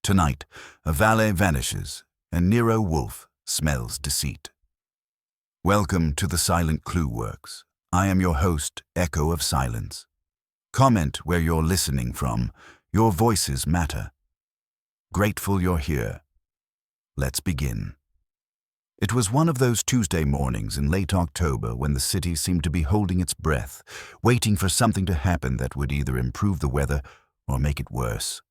Tonight, a valet vanishes, and Nero Wolfe smells deceit. Welcome to the Silent Clue Works. I am your host, Echo of Silence. Comment where you're listening from. Your voices matter. Grateful you're here. Let's begin. It was one of those Tuesday mornings in late October when the city seemed to be holding its breath, waiting for something to happen that would either improve the weather or make it worse.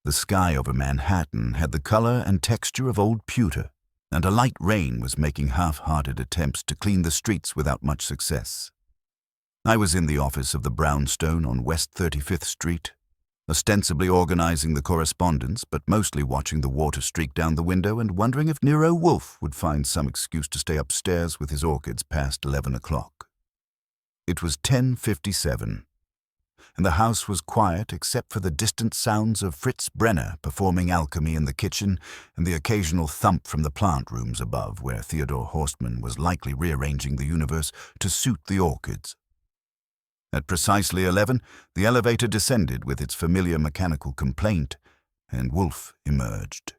The sky over Manhattan had the color and texture of old pewter, and a light rain was making half-hearted attempts to clean the streets without much success. I was in the office of the brownstone on West 35th Street, ostensibly organizing the correspondence, but mostly watching the water streak down the window and wondering if Nero Wolfe would find some excuse to stay upstairs with his orchids past 11 o'clock. It was 10:57, and the house was quiet except for the distant sounds of Fritz Brenner performing alchemy in the kitchen and the occasional thump from the plant rooms above, where Theodore Horstman was likely rearranging the universe to suit the orchids. At precisely 11, the elevator descended with its familiar mechanical complaint, and Wolfe emerged.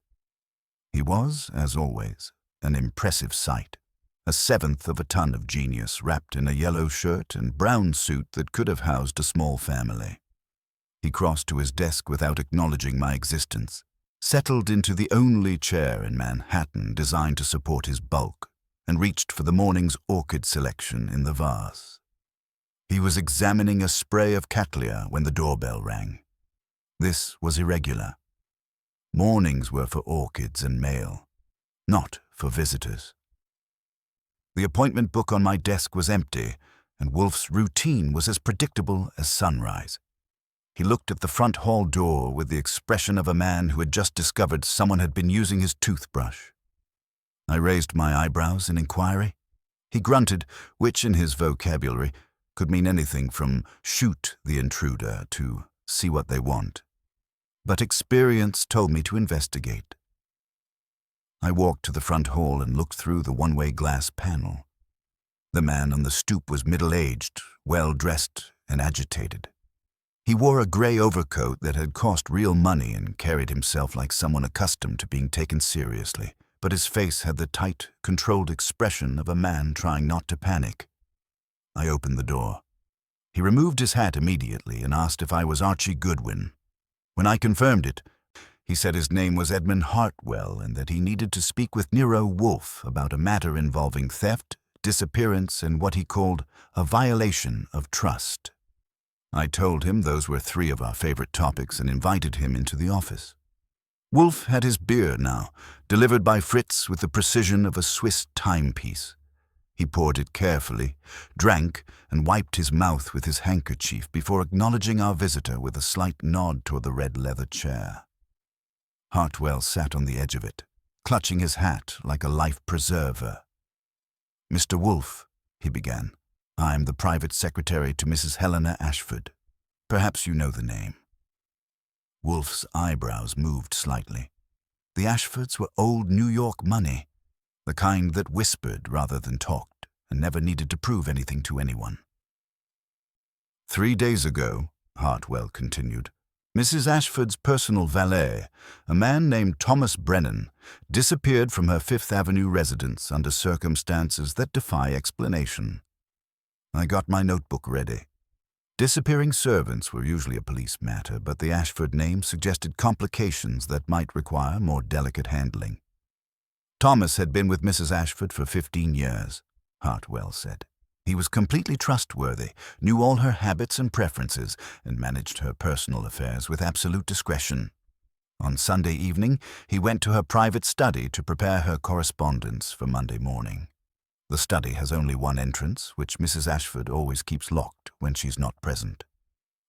He was, as always, an impressive sight, a seventh of a ton of genius wrapped in a yellow shirt and brown suit that could have housed a small family. He crossed to his desk without acknowledging my existence, settled into the only chair in Manhattan designed to support his bulk, and reached for the morning's orchid selection in the vase. He was examining a spray of cattleya when the doorbell rang. This was irregular. Mornings were for orchids and mail, not for visitors. The appointment book on my desk was empty, and Wolfe's routine was as predictable as sunrise. He looked at the front hall door with the expression of a man who had just discovered someone had been using his toothbrush. I raised my eyebrows in inquiry. He grunted, which in his vocabulary could mean anything from shoot the intruder to see what they want. But experience told me to investigate. I walked to the front hall and looked through the one-way glass panel. The man on the stoop was middle-aged, well-dressed, and agitated. He wore a gray overcoat that had cost real money and carried himself like someone accustomed to being taken seriously, but his face had the tight, controlled expression of a man trying not to panic. I opened the door. He removed his hat immediately and asked if I was Archie Goodwin. When I confirmed it, he said his name was Edmund Hartwell and that he needed to speak with Nero Wolfe about a matter involving theft, disappearance, and what he called a violation of trust. I told him those were three of our favorite topics and invited him into the office. Wolfe had his beer now, delivered by Fritz with the precision of a Swiss timepiece. He poured it carefully, drank, and wiped his mouth with his handkerchief before acknowledging our visitor with a slight nod toward the red leather chair. Hartwell sat on the edge of it, clutching his hat like a life preserver. "Mr. Wolfe," he began, "I'm the private secretary to Mrs. Helena Ashford. Perhaps you know the name." Wolfe's eyebrows moved slightly. The Ashfords were old New York money, the kind that whispered rather than talked and never needed to prove anything to anyone. 3 days ago, Hartwell continued, Mrs. Ashford's personal valet, a man named Thomas Brennan, disappeared from her Fifth Avenue residence under circumstances that defy explanation. I got my notebook ready. Disappearing servants were usually a police matter, but the Ashford name suggested complications that might require more delicate handling. Thomas had been with Mrs. Ashford for 15 years, Hartwell said. He was completely trustworthy, knew all her habits and preferences, and managed her personal affairs with absolute discretion. On Sunday evening, he went to her private study to prepare her correspondence for Monday morning. The study has only one entrance, which Mrs. Ashford always keeps locked when she's not present.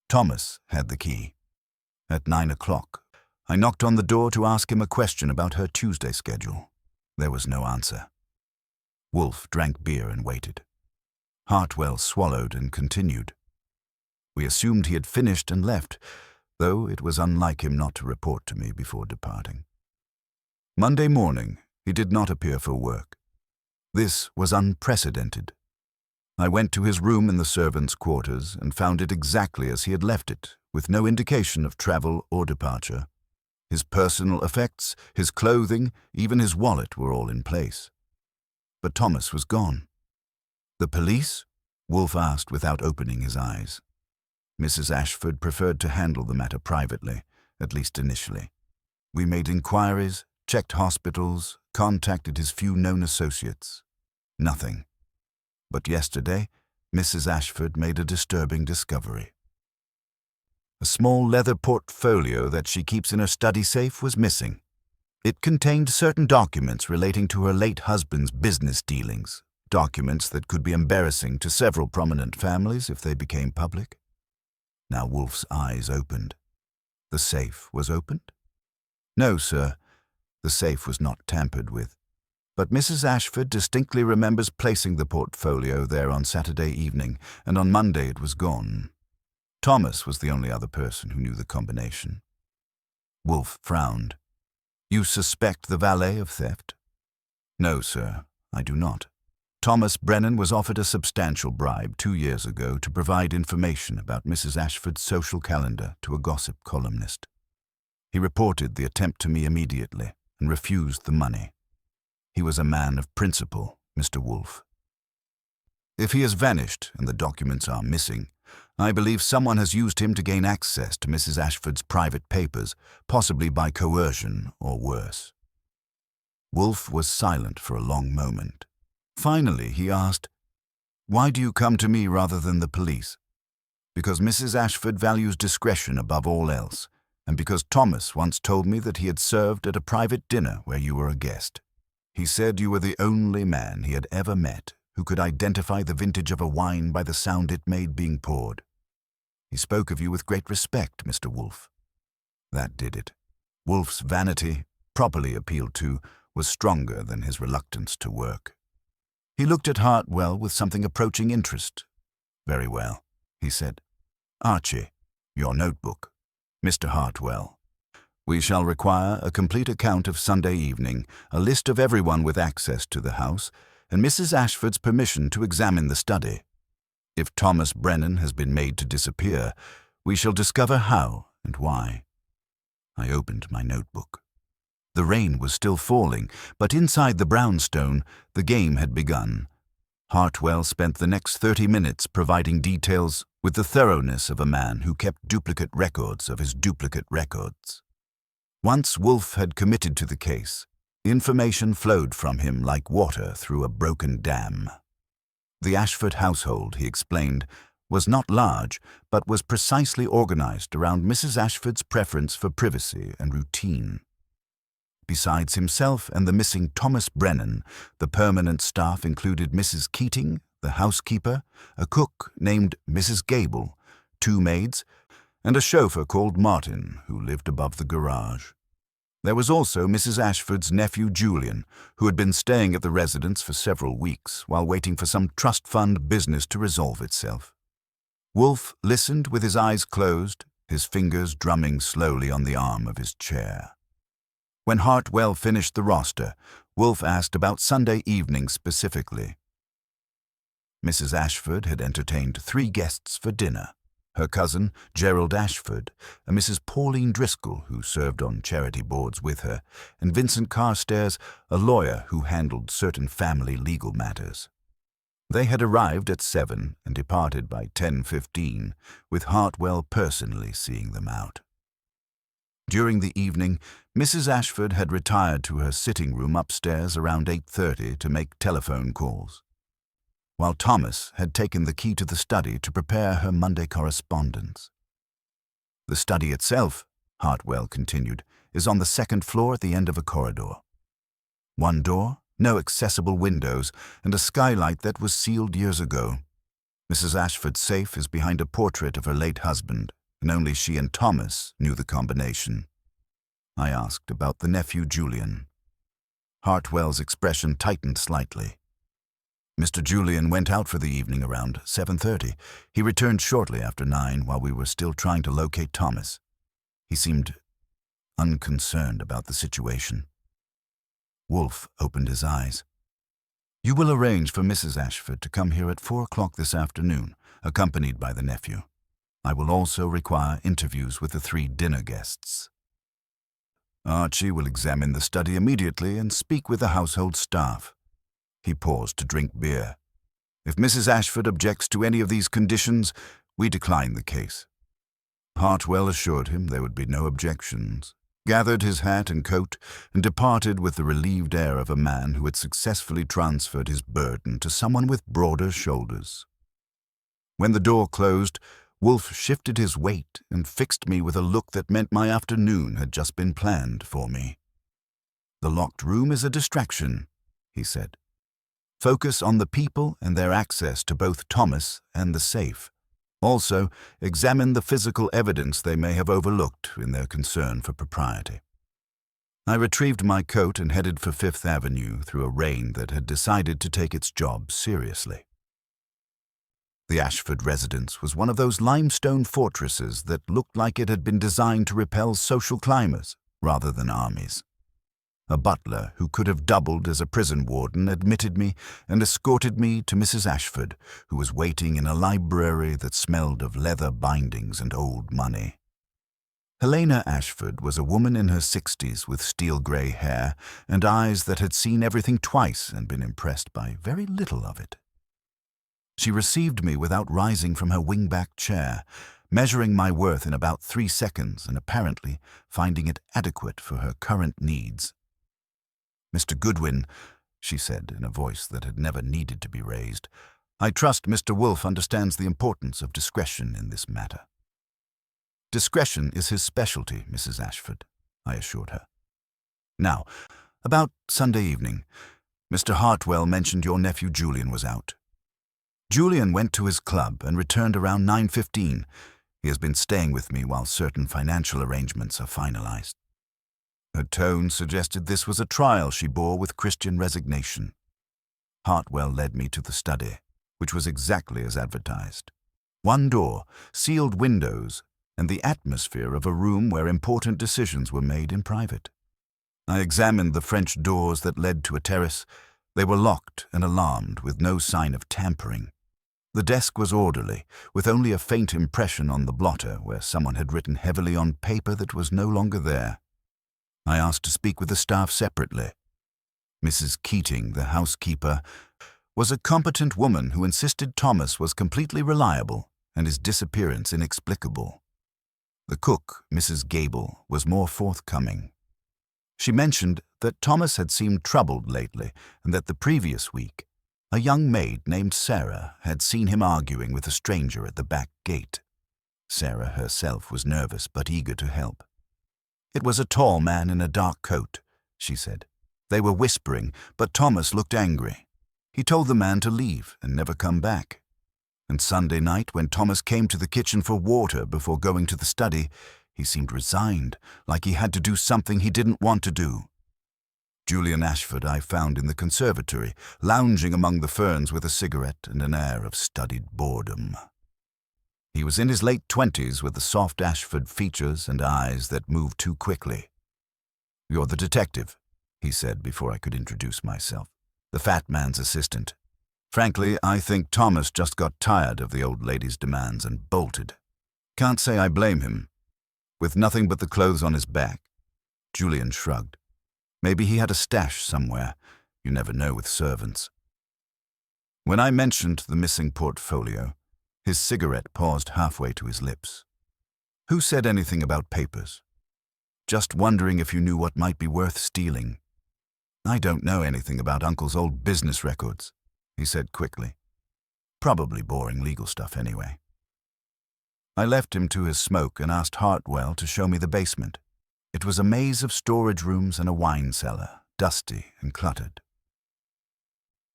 Thomas had the key. At 9 o'clock, I knocked on the door to ask him a question about her Tuesday schedule. There was no answer. Wolfe drank beer and waited. Hartwell swallowed and continued. We assumed he had finished and left, though it was unlike him not to report to me before departing. Monday morning, he did not appear for work. This was unprecedented. I went to his room in the servants' quarters and found it exactly as he had left it, with no indication of travel or departure. His personal effects, his clothing, even his wallet were all in place. But Thomas was gone. The police? Wolfe asked without opening his eyes. Mrs. Ashford preferred to handle the matter privately, at least initially. We made inquiries, checked hospitals, contacted his few known associates. Nothing. But yesterday, Mrs. Ashford made a disturbing discovery. A small leather portfolio that she keeps in her study safe was missing. It contained certain documents relating to her late husband's business dealings, documents that could be embarrassing to several prominent families if they became public. Now Wolfe's eyes opened. The safe was opened? No, sir. The safe was not tampered with. But Mrs. Ashford distinctly remembers placing the portfolio there on Saturday evening, and on Monday it was gone. Thomas was the only other person who knew the combination. Wolfe frowned. You suspect the valet of theft? No, sir, I do not. Thomas Brennan was offered a substantial bribe 2 years ago to provide information about Mrs. Ashford's social calendar to a gossip columnist. He reported the attempt to me immediately and refused the money. He was a man of principle, Mr. Wolfe. If he has vanished and the documents are missing, I believe someone has used him to gain access to Mrs. Ashford's private papers, possibly by coercion or worse. Wolfe was silent for a long moment. Finally, he asked, Why do you come to me rather than the police? Because Mrs. Ashford values discretion above all else, and because Thomas once told me that he had served at a private dinner where you were a guest. He said you were the only man he had ever met who could identify the vintage of a wine by the sound it made being poured. He spoke of you with great respect, Mr. Wolfe. That did it. Wolfe's vanity, properly appealed to, was stronger than his reluctance to work. He looked at Hartwell with something approaching interest. Very well, he said. Archie, your notebook. Mr. Hartwell. We shall require a complete account of Sunday evening, a list of everyone with access to the house, and Mrs. Ashford's permission to examine the study. If Thomas Brennan has been made to disappear, we shall discover how and why. I opened my notebook. The rain was still falling, but inside the brownstone, the game had begun. Hartwell spent the next 30 minutes providing details with the thoroughness of a man who kept duplicate records of his duplicate records. Once Wolfe had committed to the case, information flowed from him like water through a broken dam. The Ashford household, he explained, was not large, but was precisely organized around Mrs. Ashford's preference for privacy and routine. Besides himself and the missing Thomas Brennan, the permanent staff included Mrs. Keating, the housekeeper, a cook named Mrs. Gable, 2 maids, and a chauffeur called Martin, who lived above the garage. There was also Mrs. Ashford's nephew Julian, who had been staying at the residence for several weeks while waiting for some trust fund business to resolve itself. Wolfe listened with his eyes closed, his fingers drumming slowly on the arm of his chair. When Hartwell finished the roster, Wolfe asked about Sunday evening specifically. Mrs. Ashford had entertained 3 guests for dinner. Her cousin, Gerald Ashford, a Mrs. Pauline Driscoll, who served on charity boards with her, and Vincent Carstairs, a lawyer who handled certain family legal matters. They had arrived at 7 and departed by 10:15, with Hartwell personally seeing them out. During the evening, Mrs. Ashford had retired to her sitting room upstairs around 8:30 to make telephone calls, while Thomas had taken the key to the study to prepare her Monday correspondence. The study itself, Hartwell continued, is on the 2nd floor at the end of a corridor. 1 door, no accessible windows, and a skylight that was sealed years ago. Mrs. Ashford's safe is behind a portrait of her late husband, and only she and Thomas knew the combination. I asked about the nephew Julian. Hartwell's expression tightened slightly. Mr. Julian went out for the evening around 7:30. He returned shortly after 9 while we were still trying to locate Thomas. He seemed unconcerned about the situation. Wolfe opened his eyes. You will arrange for Mrs. Ashford to come here at 4 o'clock this afternoon, accompanied by the nephew. I will also require interviews with the 3 dinner guests. Archie will examine the study immediately and speak with the household staff. He paused to drink beer. If Mrs. Ashford objects to any of these conditions, we decline the case. Hartwell assured him there would be no objections, gathered his hat and coat, and departed with the relieved air of a man who had successfully transferred his burden to someone with broader shoulders. When the door closed, Wolfe shifted his weight and fixed me with a look that meant my afternoon had just been planned for me. "The locked room is a distraction," he said. "Focus on the people and their access to both Thomas and the safe. Also, examine the physical evidence they may have overlooked in their concern for propriety." I retrieved my coat and headed for Fifth Avenue through a rain that had decided to take its job seriously. The Ashford residence was one of those limestone fortresses that looked like it had been designed to repel social climbers rather than armies. A butler who could have doubled as a prison warden admitted me and escorted me to Mrs. Ashford, who was waiting in a library that smelled of leather bindings and old money. Helena Ashford was a woman in her 60s with steel-grey hair and eyes that had seen everything twice and been impressed by very little of it. She received me without rising from her wing-back chair, measuring my worth in about 3 seconds and apparently finding it adequate for her current needs. "Mr. Goodwin," she said in a voice that had never needed to be raised, "I trust Mr. Wolfe understands the importance of discretion in this matter." "Discretion is his specialty, Mrs. Ashford," I assured her. "Now, about Sunday evening, Mr. Hartwell mentioned your nephew Julian was out. Julian went to his club and returned around 9:15. He has been staying with me while certain financial arrangements are finalized." Her tone suggested this was a trial she bore with Christian resignation. Hartwell led me to the study, which was exactly as advertised. One door, sealed windows, and the atmosphere of a room where important decisions were made in private. I examined the French doors that led to a terrace. They were locked and alarmed, with no sign of tampering. The desk was orderly, with only a faint impression on the blotter where someone had written heavily on paper that was no longer there. I asked to speak with the staff separately. Mrs. Keating, the housekeeper, was a competent woman who insisted Thomas was completely reliable and his disappearance inexplicable. The cook, Mrs. Gable, was more forthcoming. She mentioned that Thomas had seemed troubled lately and that the previous week, a young maid named Sarah had seen him arguing with a stranger at the back gate. Sarah herself was nervous but eager to help. "It was a tall man in a dark coat," she said. "They were whispering, but Thomas looked angry. He told the man to leave and never come back. And Sunday night, when Thomas came to the kitchen for water before going to the study, he seemed resigned, like he had to do something he didn't want to do." Julian Ashford I found in the conservatory, lounging among the ferns with a cigarette and an air of studied boredom. He was in his late 20s with the soft Ashford features and eyes that moved too quickly. "You're the detective," he said before I could introduce myself. "The fat man's assistant. Frankly, I think Thomas just got tired of the old lady's demands and bolted. Can't say I blame him. With nothing but the clothes on his back." Julian shrugged. "Maybe he had a stash somewhere. You never know with servants." When I mentioned the missing portfolio, his cigarette paused halfway to his lips. "Who said anything about papers?" "Just wondering if you knew what might be worth stealing." "I don't know anything about Uncle's old business records," he said quickly. "Probably boring legal stuff anyway." I left him to his smoke and asked Hartwell to show me the basement. It was a maze of storage rooms and a wine cellar, dusty and cluttered.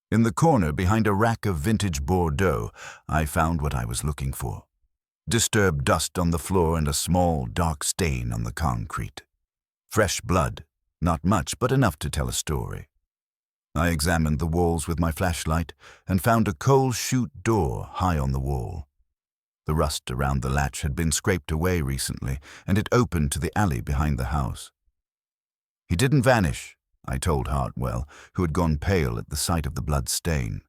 In the corner, behind a rack of vintage Bordeaux, I found what I was looking for. Disturbed dust on the floor and a small, dark stain on the concrete. Fresh blood, not much, but enough to tell a story. I examined the walls with my flashlight and found a coal chute door high on the wall. The rust around the latch had been scraped away recently, and it opened to the alley behind the house. "He didn't vanish," I told Hartwell, who had gone pale at the sight of the blood stain.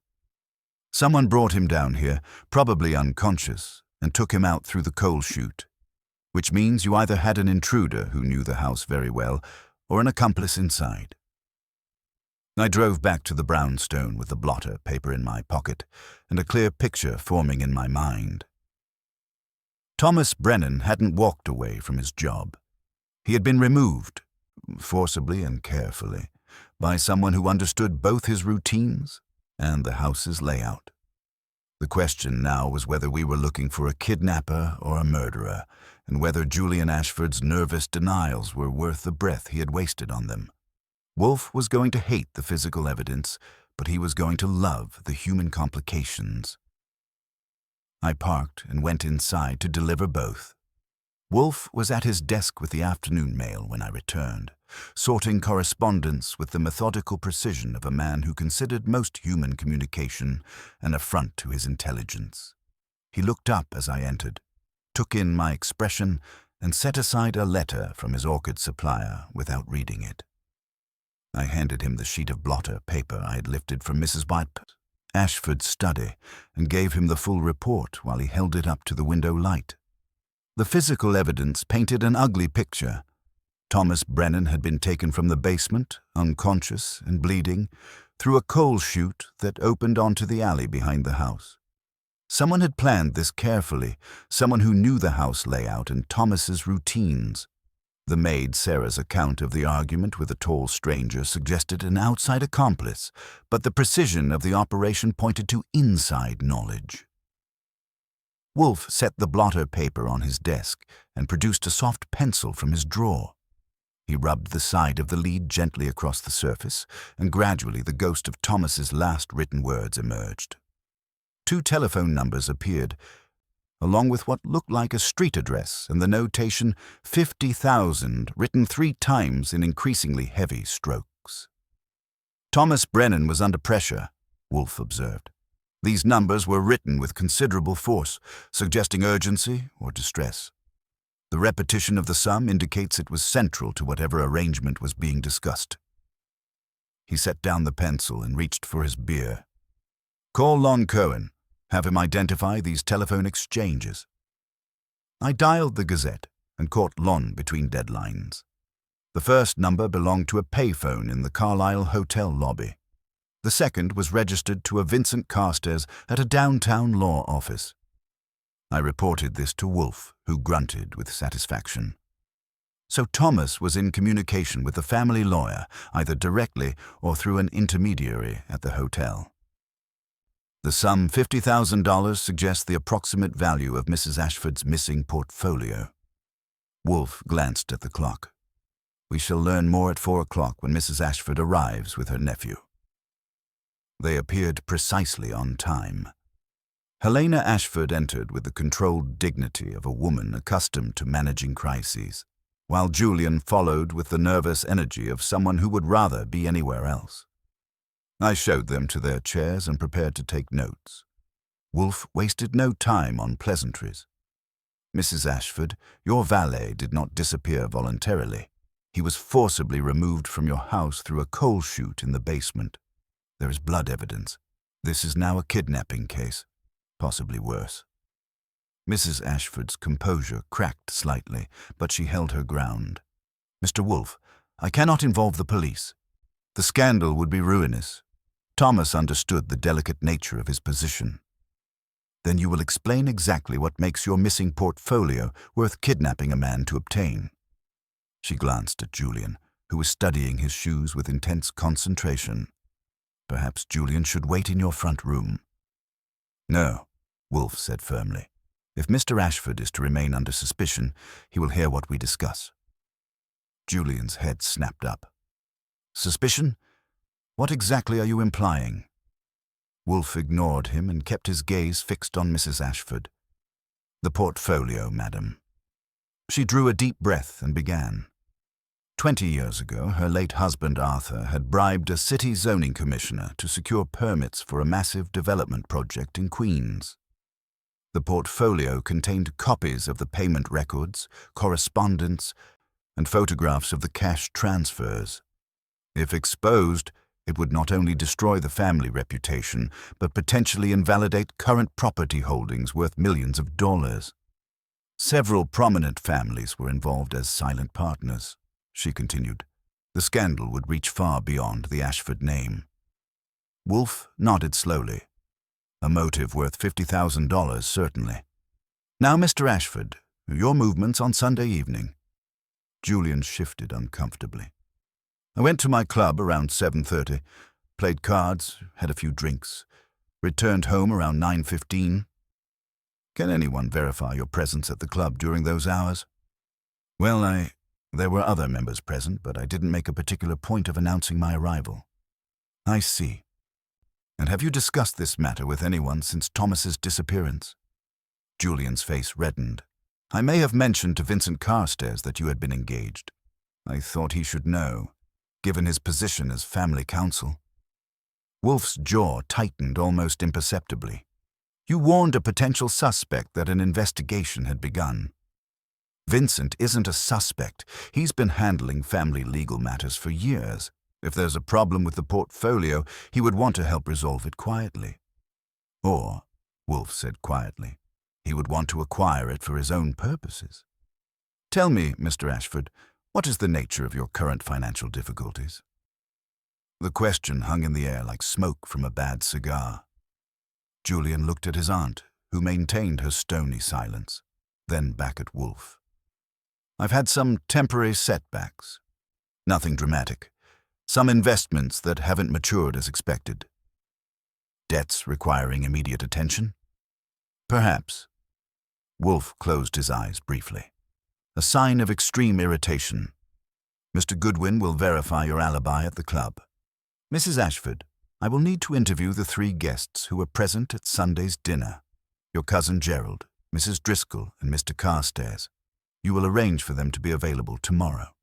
"Someone brought him down here, probably unconscious, and took him out through the coal chute. Which means you either had an intruder who knew the house very well, or an accomplice inside. I drove back to the brownstone with the blotter paper in my pocket and a clear picture forming in my mind. Thomas Brennan hadn't walked away from his job. He had been removed, forcibly and carefully, by someone who understood both his routines and the house's layout. The question now was whether we were looking for a kidnapper or a murderer, and whether Julian Ashford's nervous denials were worth the breath he had wasted on them. Wolfe was going to hate the physical evidence, but he was going to love the human complications. I parked and went inside to deliver both. Wolfe was at his desk with the afternoon mail when I returned, sorting correspondence with the methodical precision of a man who considered most human communication an affront to his intelligence. He looked up as I entered, took in my expression, and set aside a letter from his orchid supplier without reading it. I handed him the sheet of blotter paper I had lifted from Mrs. Ashford's study and gave him the full report while he held it up to the window light. The physical evidence painted an ugly picture. Thomas Brennan had been taken from the basement, unconscious and bleeding, through a coal chute that opened onto the alley behind the house. Someone had planned this carefully, someone who knew the house layout and Thomas's routines. The maid Sarah's account of the argument with a tall stranger suggested an outside accomplice, but the precision of the operation pointed to inside knowledge. Wolfe set the blotter paper on his desk and produced a soft pencil from his drawer. He rubbed the side of the lead gently across the surface, and gradually the ghost of Thomas's last written words emerged. 2 telephone numbers appeared, along with what looked like a street address and the notation 50,000 written 3 times in increasingly heavy strokes. Thomas Brennan was under pressure, Wolfe observed. These numbers were written with considerable force, suggesting urgency or distress. The repetition of the sum indicates it was central to whatever arrangement was being discussed. He set down the pencil and reached for his beer. "Call Lon Cohen. Have him identify these telephone exchanges." I dialed the Gazette and caught Lon between deadlines. The first number belonged to a payphone in the Carlisle Hotel lobby. The second was registered to a Vincent Carstairs at a downtown law office. I reported this to Wolfe, who grunted with satisfaction. So Thomas was in communication with the family lawyer, either directly or through an intermediary at the hotel. The sum $50,000 suggests the approximate value of Mrs. Ashford's missing portfolio. Wolfe glanced at the clock. We shall learn more at 4 o'clock when Mrs. Ashford arrives with her nephew. They appeared precisely on time. Helena Ashford entered with the controlled dignity of a woman accustomed to managing crises, while Julian followed with the nervous energy of someone who would rather be anywhere else. I showed them to their chairs and prepared to take notes. Wolfe wasted no time on pleasantries. "Mrs. Ashford, your valet did not disappear voluntarily. He was forcibly removed from your house through a coal chute in the basement. There is blood evidence. This is now a kidnapping case, possibly worse." Mrs. Ashford's composure cracked slightly, but she held her ground. "Mr. Wolfe, I cannot involve the police. The scandal would be ruinous." Thomas understood the delicate nature of his position. "Then you will explain exactly what makes your missing portfolio worth kidnapping a man to obtain." She glanced at Julian, who was studying his shoes with intense concentration. "Perhaps Julian should wait in your front room." "No," Wolfe said firmly. "If Mr. Ashford is to remain under suspicion, he will hear what we discuss." Julian's head snapped up. "Suspicion? What exactly are you implying?" Wolfe ignored him and kept his gaze fixed on Mrs. Ashford. "The portfolio, madam." She drew a deep breath and began. 20 years ago, her late husband Arthur had bribed a city zoning commissioner to secure permits for a massive development project in Queens. The portfolio contained copies of the payment records, correspondence, and photographs of the cash transfers. If exposed, it would not only destroy the family reputation, but potentially invalidate current property holdings worth millions of dollars. Several prominent families were involved as silent partners, she continued. The scandal would reach far beyond the Ashford name. Wolfe nodded slowly. A motive worth $50,000, certainly. Now, Mr. Ashford, your movements on Sunday evening. Julian shifted uncomfortably. I went to my club around 7:30, played cards, had a few drinks, returned home around 9:15. Can anyone verify your presence at the club during those hours? Well, there were other members present, but I didn't make a particular point of announcing my arrival. I see. And have you discussed this matter with anyone since Thomas's disappearance? Julian's face reddened. I may have mentioned to Vincent Carstairs that you had been engaged. I thought he should know, given his position as family counsel. Wolfe's jaw tightened almost imperceptibly. You warned a potential suspect that an investigation had begun. Vincent isn't a suspect. He's been handling family legal matters for years. If there's a problem with the portfolio, he would want to help resolve it quietly. Or, Wolfe said quietly, he would want to acquire it for his own purposes. Tell me, Mr. Ashford, what is the nature of your current financial difficulties? The question hung in the air like smoke from a bad cigar. Julian looked at his aunt, who maintained her stony silence, then back at Wolfe. I've had some temporary setbacks. Nothing dramatic. Some investments that haven't matured as expected. Debts requiring immediate attention? Perhaps. Wolfe closed his eyes briefly. A sign of extreme irritation. Mr. Goodwin will verify your alibi at the club. Mrs. Ashford, I will need to interview the 3 guests who were present at Sunday's dinner. Your cousin Gerald, Mrs. Driscoll, and Mr. Carstairs. You will arrange for them to be available tomorrow.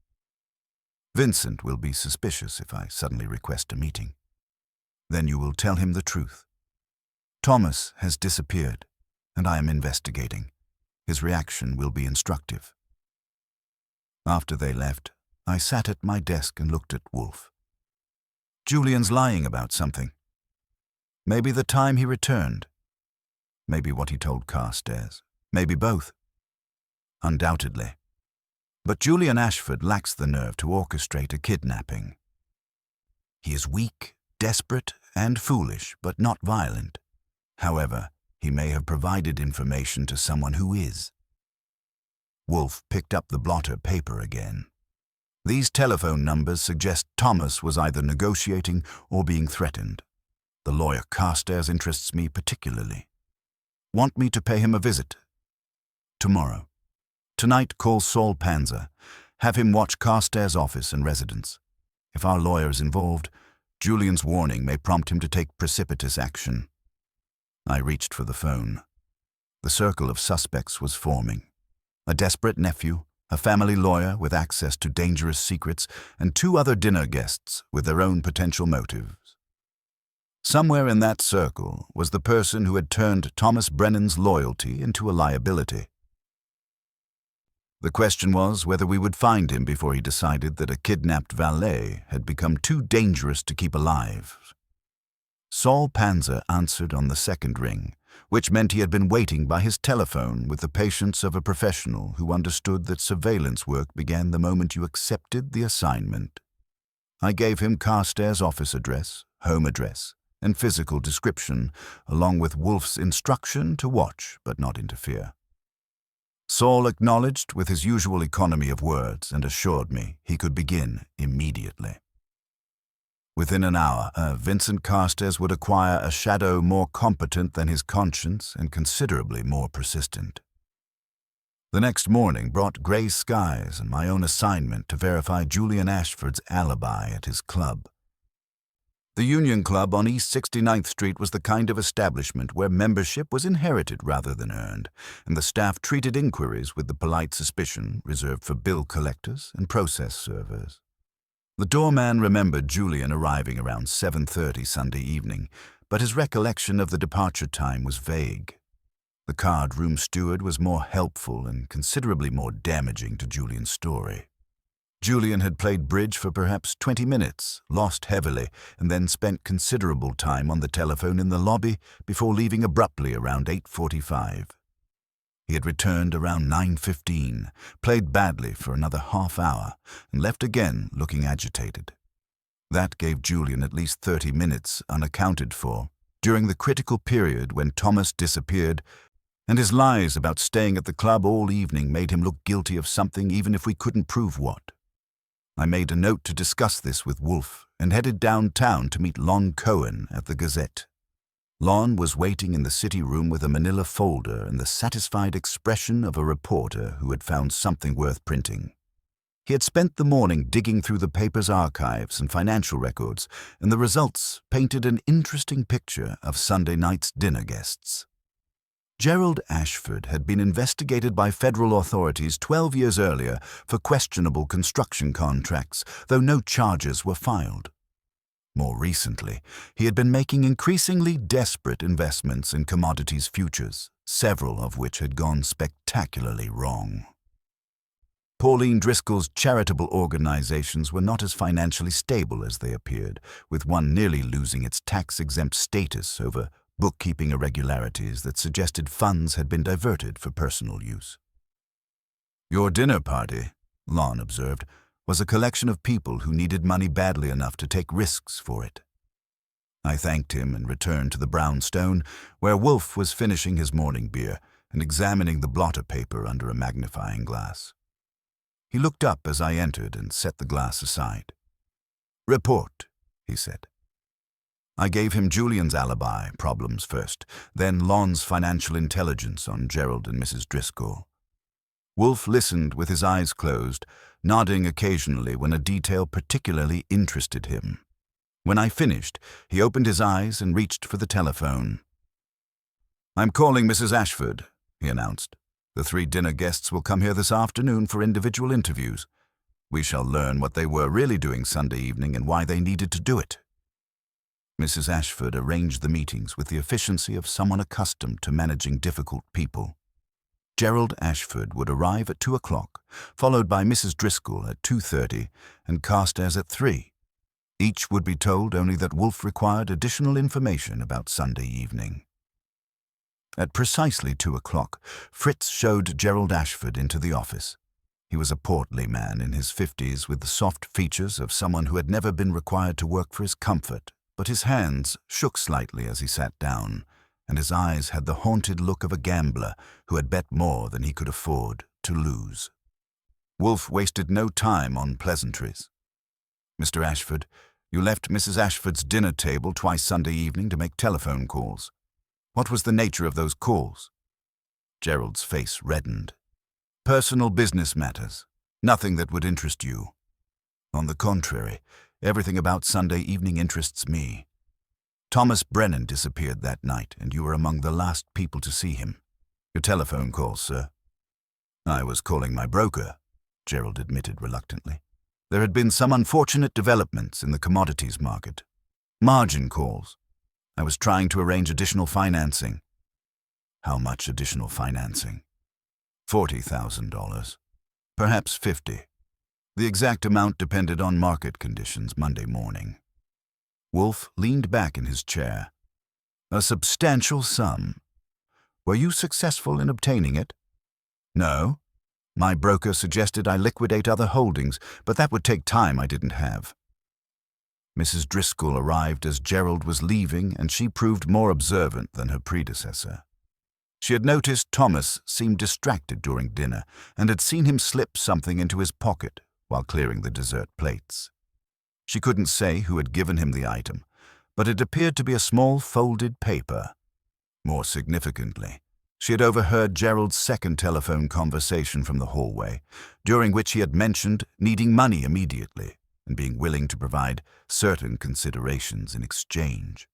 Vincent will be suspicious if I suddenly request a meeting. Then you will tell him the truth. Thomas has disappeared, and I am investigating. His reaction will be instructive. After they left, I sat at my desk and looked at Wolfe. Julian's lying about something. Maybe the time he returned. Maybe what he told Carstairs. Maybe both. Undoubtedly. But Julian Ashford lacks the nerve to orchestrate a kidnapping. He is weak, desperate, and foolish, but not violent. However, he may have provided information to someone who is. Wolfe picked up the blotter paper again. These telephone numbers suggest Thomas was either negotiating or being threatened. The lawyer Carstairs interests me particularly. Want me to pay him a visit? Tomorrow. Tonight, call Saul Panzer. Have him watch Carstairs' office and residence. If our lawyer is involved, Julian's warning may prompt him to take precipitous action. I reached for the phone. The circle of suspects was forming. A desperate nephew, a family lawyer with access to dangerous secrets, and 2 other dinner guests with their own potential motives. Somewhere in that circle was the person who had turned Thomas Brennan's loyalty into a liability. The question was whether we would find him before he decided that a kidnapped valet had become too dangerous to keep alive. Saul Panzer answered on the second ring, which meant he had been waiting by his telephone with the patience of a professional who understood that surveillance work began the moment you accepted the assignment. I gave him Carstairs' office address, home address, and physical description, along with Wolfe's instruction to watch but not interfere. Saul acknowledged with his usual economy of words and assured me he could begin immediately. Within an hour, Vincent Carstairs would acquire a shadow more competent than his conscience and considerably more persistent. The next morning brought grey skies and my own assignment to verify Julian Ashford's alibi at his club. The Union Club on East 69th Street was the kind of establishment where membership was inherited rather than earned, and the staff treated inquiries with the polite suspicion reserved for bill collectors and process servers. The doorman remembered Julian arriving around 7:30 Sunday evening, but his recollection of the departure time was vague. The card room steward was more helpful and considerably more damaging to Julian's story. Julian had played bridge for perhaps 20 minutes, lost heavily, and then spent considerable time on the telephone in the lobby before leaving abruptly around 8:45. He had returned around 9:15, played badly for another half hour, and left again looking agitated. That gave Julian at least 30 minutes unaccounted for, during the critical period when Thomas disappeared, and his lies about staying at the club all evening made him look guilty of something even if we couldn't prove what. I made a note to discuss this with Wolfe and headed downtown to meet Lon Cohen at the Gazette. Lon was waiting in the city room with a manila folder and the satisfied expression of a reporter who had found something worth printing. He had spent the morning digging through the paper's archives and financial records, and the results painted an interesting picture of Sunday night's dinner guests. Gerald Ashford had been investigated by federal authorities 12 years earlier for questionable construction contracts, though no charges were filed. More recently, he had been making increasingly desperate investments in commodities futures, several of which had gone spectacularly wrong. Pauline Driscoll's charitable organizations were not as financially stable as they appeared, with one nearly losing its tax-exempt status over bookkeeping irregularities that suggested funds had been diverted for personal use. "Your dinner party," Lon observed, was a collection of people who needed money badly enough to take risks for it. I thanked him and returned to the brownstone, where Wolfe was finishing his morning beer and examining the blotter paper under a magnifying glass. He looked up as I entered and set the glass aside. "Report," he said. I gave him Julian's alibi problems first, then Lon's financial intelligence on Gerald and Mrs. Driscoll. Wolfe listened with his eyes closed, nodding occasionally when a detail particularly interested him. When I finished, he opened his eyes and reached for the telephone. "I'm calling Mrs. Ashford," he announced. "The 3 dinner guests will come here this afternoon for individual interviews. We shall learn what they were really doing Sunday evening and why they needed to do it." Mrs. Ashford arranged the meetings with the efficiency of someone accustomed to managing difficult people. Gerald Ashford would arrive at 2 o'clock, followed by Mrs. Driscoll at 2:30 and Carstairs at 3. Each would be told only that Wolfe required additional information about Sunday evening. At precisely 2 o'clock, Fritz showed Gerald Ashford into the office. He was a portly man in his 50s with the soft features of someone who had never been required to work for his comfort, but his hands shook slightly as he sat down, and his eyes had the haunted look of a gambler who had bet more than he could afford to lose. Wolfe wasted no time on pleasantries. "Mr. Ashford, you left Mrs. Ashford's dinner table twice Sunday evening to make telephone calls. What was the nature of those calls?" Gerald's face reddened. "Personal business matters. Nothing that would interest you." "On the contrary, everything about Sunday evening interests me. Thomas Brennan disappeared that night, and you were among the last people to see him. Your telephone calls, sir." "I was calling my broker," Gerald admitted reluctantly. "There had been some unfortunate developments in the commodities market. Margin calls. I was trying to arrange additional financing." "How much additional financing?" $40,000. Perhaps 50. The exact amount depended on market conditions Monday morning. Wolfe leaned back in his chair. "A substantial sum. Were you successful in obtaining it?" "No. My broker suggested I liquidate other holdings, but that would take time I didn't have." Mrs. Driscoll arrived as Gerald was leaving, and she proved more observant than her predecessor. She had noticed Thomas seemed distracted during dinner and had seen him slip something into his pocket while clearing the dessert plates. She couldn't say who had given him the item, but it appeared to be a small folded paper. More significantly, she had overheard Gerald's second telephone conversation from the hallway, during which he had mentioned needing money immediately and being willing to provide certain considerations in exchange.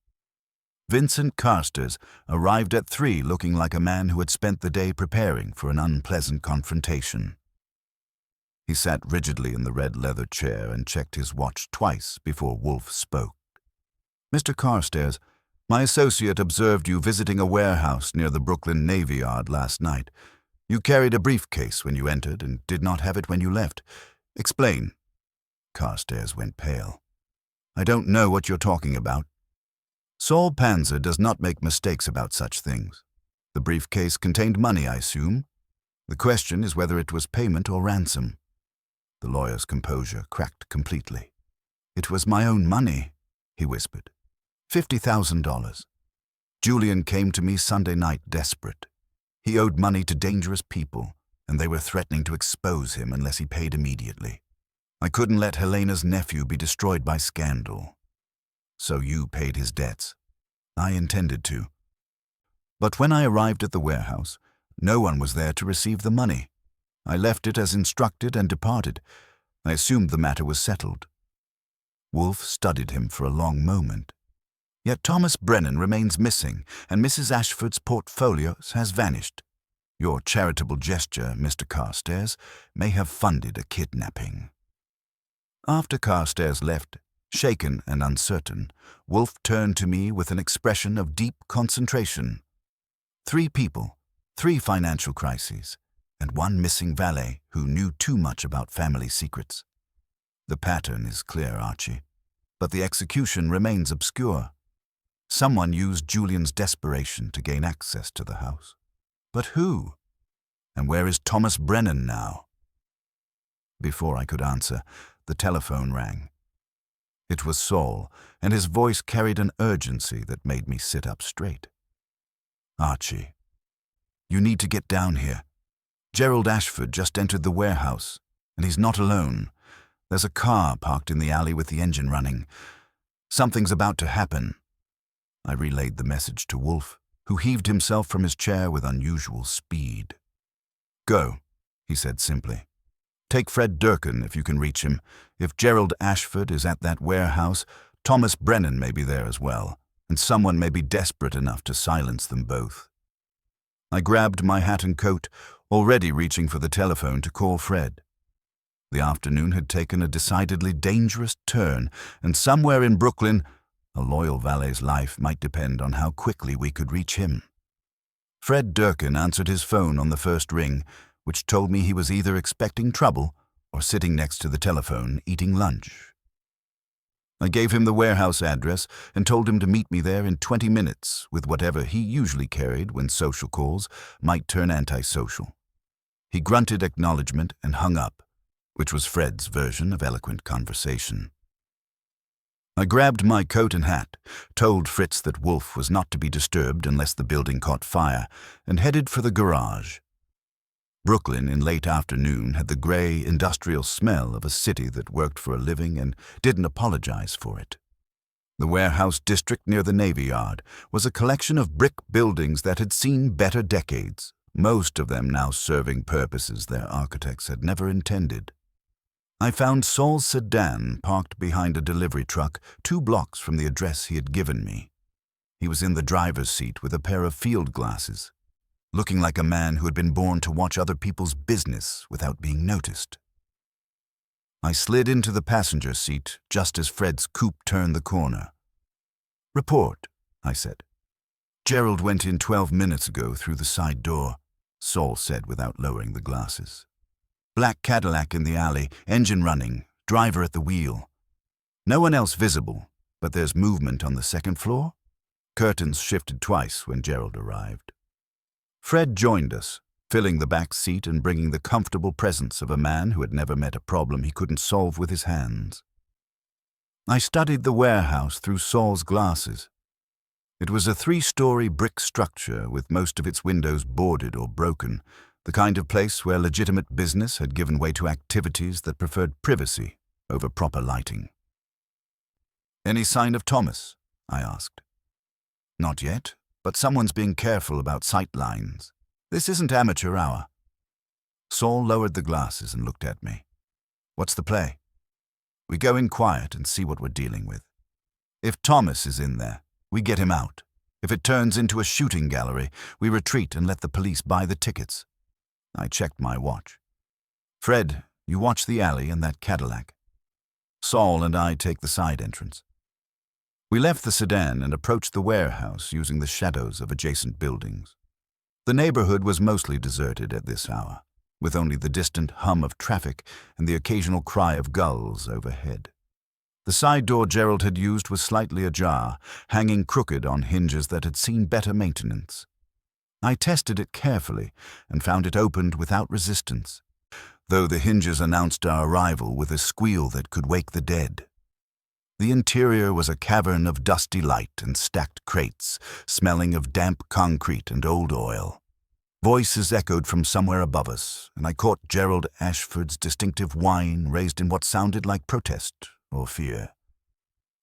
Vincent Carstairs arrived at 3 looking like a man who had spent the day preparing for an unpleasant confrontation. He sat rigidly in the red leather chair and checked his watch twice before Wolfe spoke. "Mr. Carstairs, my associate observed you visiting a warehouse near the Brooklyn Navy Yard last night. You carried a briefcase when you entered and did not have it when you left. Explain." Carstairs went pale. "I don't know what you're talking about." "Saul Panzer does not make mistakes about such things. The briefcase contained money, I assume. The question is whether it was payment or ransom. The lawyer's composure cracked completely. "It was my own money," he whispered. $50,000. Julian came to me Sunday night desperate. He owed money to dangerous people, and they were threatening to expose him unless he paid immediately. I couldn't let Helena's nephew be destroyed by scandal. So you paid his debts. I intended to. But when I arrived at the warehouse, no one was there to receive the money. I left it as instructed and departed. I assumed the matter was settled. Wolfe studied him for a long moment. Yet Thomas Brennan remains missing, and Mrs. Ashford's portfolios has vanished. Your charitable gesture, Mr. Carstairs, may have funded a kidnapping. After Carstairs left, shaken and uncertain, Wolfe turned to me with an expression of deep concentration. 3 people, 3 financial crises, and 1 missing valet who knew too much about family secrets. The pattern is clear, Archie, but the execution remains obscure. Someone used Julian's desperation to gain access to the house. But who? And where is Thomas Brennan now? Before I could answer, the telephone rang. It was Saul, and his voice carried an urgency that made me sit up straight. "Archie, you need to get down here. Gerald Ashford just entered the warehouse, and he's not alone. There's a car parked in the alley with the engine running. Something's about to happen." I relayed the message to Wolfe, who heaved himself from his chair with unusual speed. "Go," he said simply. "Take Fred Durkin if you can reach him. If Gerald Ashford is at that warehouse, Thomas Brennan may be there as well, and someone may be desperate enough to silence them both." I grabbed my hat and coat, already reaching for the telephone to call Fred. The afternoon had taken a decidedly dangerous turn, and somewhere in Brooklyn, a loyal valet's life might depend on how quickly we could reach him. Fred Durkin answered his phone on the first ring, which told me he was either expecting trouble or sitting next to the telephone eating lunch. I gave him the warehouse address and told him to meet me there in 20 minutes with whatever he usually carried when social calls might turn antisocial. He grunted acknowledgement and hung up, which was Fred's version of eloquent conversation. I grabbed my coat and hat, told Fritz that Wolfe was not to be disturbed unless the building caught fire, and headed for the garage. Brooklyn in late afternoon had the gray, industrial smell of a city that worked for a living and didn't apologize for it. The warehouse district near the Navy Yard was a collection of brick buildings that had seen better decades, most of them now serving purposes their architects had never intended. I found Saul's sedan parked behind a delivery truck 2 blocks from the address he had given me. He was in the driver's seat with a pair of field glasses, looking like a man who had been born to watch other people's business without being noticed. I slid into the passenger seat just as Fred's coupe turned the corner. "Report," I said. "Gerald went in 12 minutes ago through the side door," Saul said without lowering the glasses. "Black Cadillac in the alley, engine running, driver at the wheel. No one else visible, but there's movement on the 2nd floor. Curtains shifted twice when Gerald arrived." Fred joined us, filling the back seat and bringing the comfortable presence of a man who had never met a problem he couldn't solve with his hands. I studied the warehouse through Saul's glasses. It was a 3-story brick structure with most of its windows boarded or broken, the kind of place where legitimate business had given way to activities that preferred privacy over proper lighting. "Any sign of Thomas?" I asked. "Not yet, but someone's being careful about sight lines. This isn't amateur hour." Saul lowered the glasses and looked at me. "What's the play?" "We go in quiet and see what we're dealing with. If Thomas is in there, we get him out. If it turns into a shooting gallery, we retreat and let the police buy the tickets." I checked my watch. "Fred, you watch the alley and that Cadillac. Saul and I take the side entrance." We left the sedan and approached the warehouse using the shadows of adjacent buildings. The neighborhood was mostly deserted at this hour, with only the distant hum of traffic and the occasional cry of gulls overhead. The side door Gerald had used was slightly ajar, hanging crooked on hinges that had seen better maintenance. I tested it carefully and found it opened without resistance, though the hinges announced our arrival with a squeal that could wake the dead. The interior was a cavern of dusty light and stacked crates, smelling of damp concrete and old oil. Voices echoed from somewhere above us, and I caught Gerald Ashford's distinctive whine raised in what sounded like protest or fear.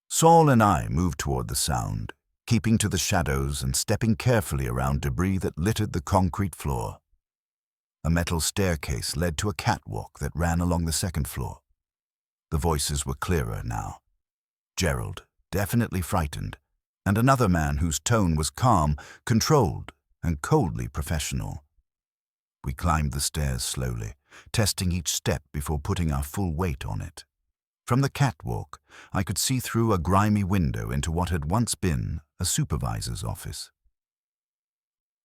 Saul and I moved toward the sound, keeping to the shadows and stepping carefully around debris that littered the concrete floor. A metal staircase led to a catwalk that ran along the second floor. The voices were clearer now. Gerald, definitely frightened, and another man whose tone was calm, controlled, and coldly professional. We climbed the stairs slowly, testing each step before putting our full weight on it. From the catwalk, I could see through a grimy window into what had once been a supervisor's office.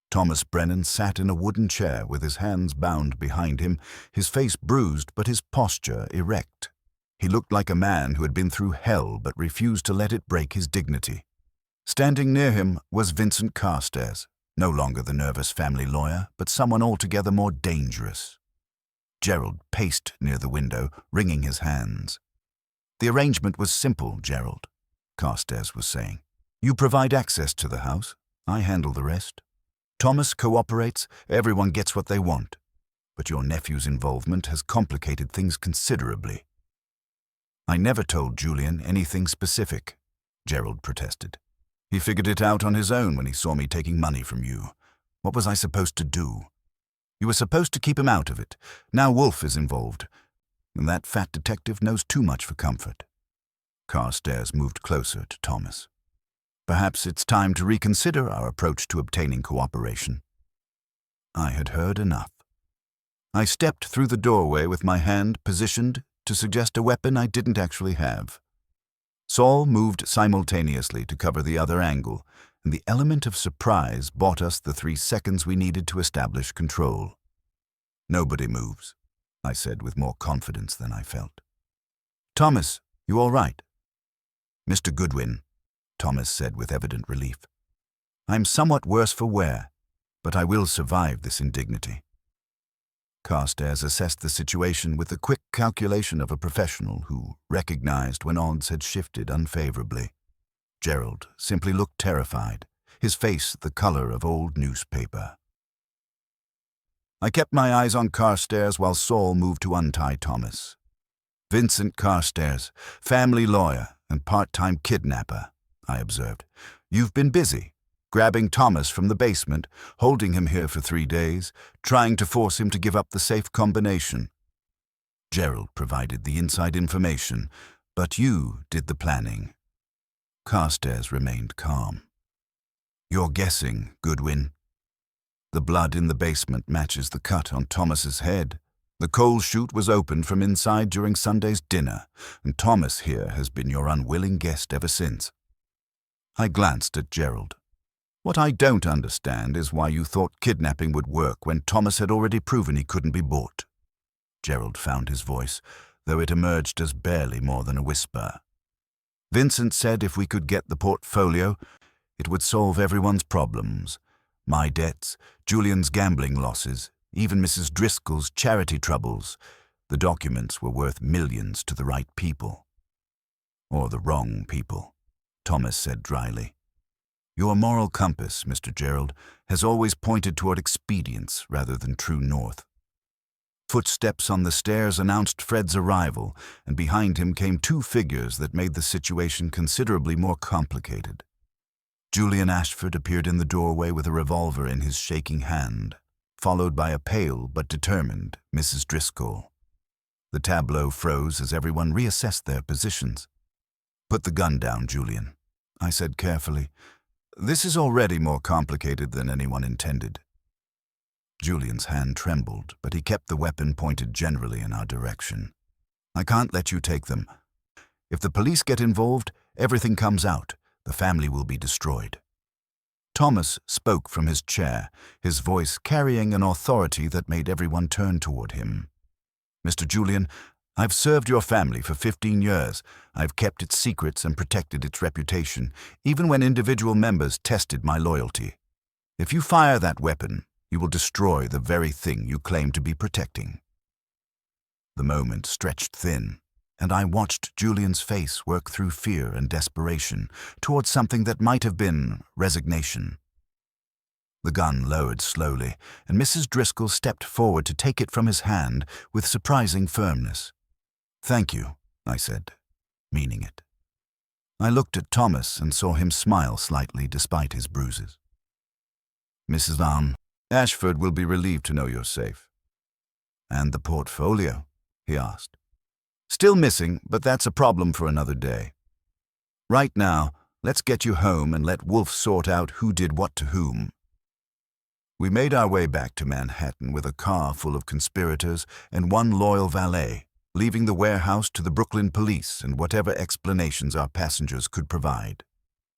Thomas Brennan sat in a wooden chair with his hands bound behind him, his face bruised but his posture erect. He looked like a man who had been through hell but refused to let it break his dignity. Standing near him was Vincent Carstairs, no longer the nervous family lawyer, but someone altogether more dangerous. Gerald paced near the window, wringing his hands. "The arrangement was simple, Gerald," Carstairs was saying. "You provide access to the house. I handle the rest. Thomas cooperates, everyone gets what they want. But your nephew's involvement has complicated things considerably." "I never told Julian anything specific," Gerald protested. "He figured it out on his own when he saw me taking money from you. What was I supposed to do?" "You were supposed to keep him out of it. Now Wolfe is involved, and that fat detective knows too much for comfort." Carstairs moved closer to Thomas. "Perhaps it's time to reconsider our approach to obtaining cooperation." I had heard enough. I stepped through the doorway with my hand positioned to suggest a weapon I didn't actually have. Saul moved simultaneously to cover the other angle, and the element of surprise bought us the 3 seconds we needed to establish control. "Nobody moves," I said with more confidence than I felt. "Thomas, you all right?" "Mr. Goodwin," Thomas said with evident relief. "I'm somewhat worse for wear, but I will survive this indignity." Carstairs assessed the situation with the quick calculation of a professional who recognized when odds had shifted unfavorably. Gerald simply looked terrified, his face the color of old newspaper. I kept my eyes on Carstairs while Saul moved to untie Thomas. "Vincent Carstairs, family lawyer and part-time kidnapper," I observed. "You've been busy, grabbing Thomas from the basement, holding him here for 3 days, trying to force him to give up the safe combination. Gerald provided the inside information, but you did the planning." Carstairs remained calm. "You're guessing, Goodwin. The blood in the basement matches the cut on Thomas's head. The coal chute was opened from inside during Sunday's dinner, and Thomas here has been your unwilling guest ever since." I glanced at Gerald. "What I don't understand is why you thought kidnapping would work when Thomas had already proven he couldn't be bought." Gerald found his voice, though it emerged as barely more than a whisper. "Vincent said if we could get the portfolio, it would solve everyone's problems. My debts, Julian's gambling losses, even Mrs. Driscoll's charity troubles. The documents were worth millions to the right people." "Or the wrong people," Thomas said dryly. "Your moral compass, Mr. Gerald, has always pointed toward expedience rather than true north." Footsteps on the stairs announced Fred's arrival, and behind him came 2 figures that made the situation considerably more complicated. Julian Ashford appeared in the doorway with a revolver in his shaking hand, followed by a pale but determined Mrs. Driscoll. The tableau froze as everyone reassessed their positions. "Put the gun down, Julian," I said carefully. "This is already more complicated than anyone intended." Julian's hand trembled, but he kept the weapon pointed generally in our direction. "I can't let you take them. If the police get involved, everything comes out. The family will be destroyed." Thomas spoke from his chair, his voice carrying an authority that made everyone turn toward him. "Mr. Julian, I've served your family for 15 years. I've kept its secrets and protected its reputation, even when individual members tested my loyalty. If you fire that weapon, you will destroy the very thing you claim to be protecting." The moment stretched thin, and I watched Julian's face work through fear and desperation towards something that might have been resignation. The gun lowered slowly, and Mrs. Driscoll stepped forward to take it from his hand with surprising firmness. "Thank you," I said, meaning it. I looked at Thomas and saw him smile slightly despite his bruises. "Mrs. Ashford will be relieved to know you're safe." "And the portfolio?" he asked. "Still missing, but that's a problem for another day. Right now, let's get you home and let Wolfe sort out who did what to whom." We made our way back to Manhattan with a car full of conspirators and one loyal valet, leaving the warehouse to the Brooklyn police and whatever explanations our passengers could provide.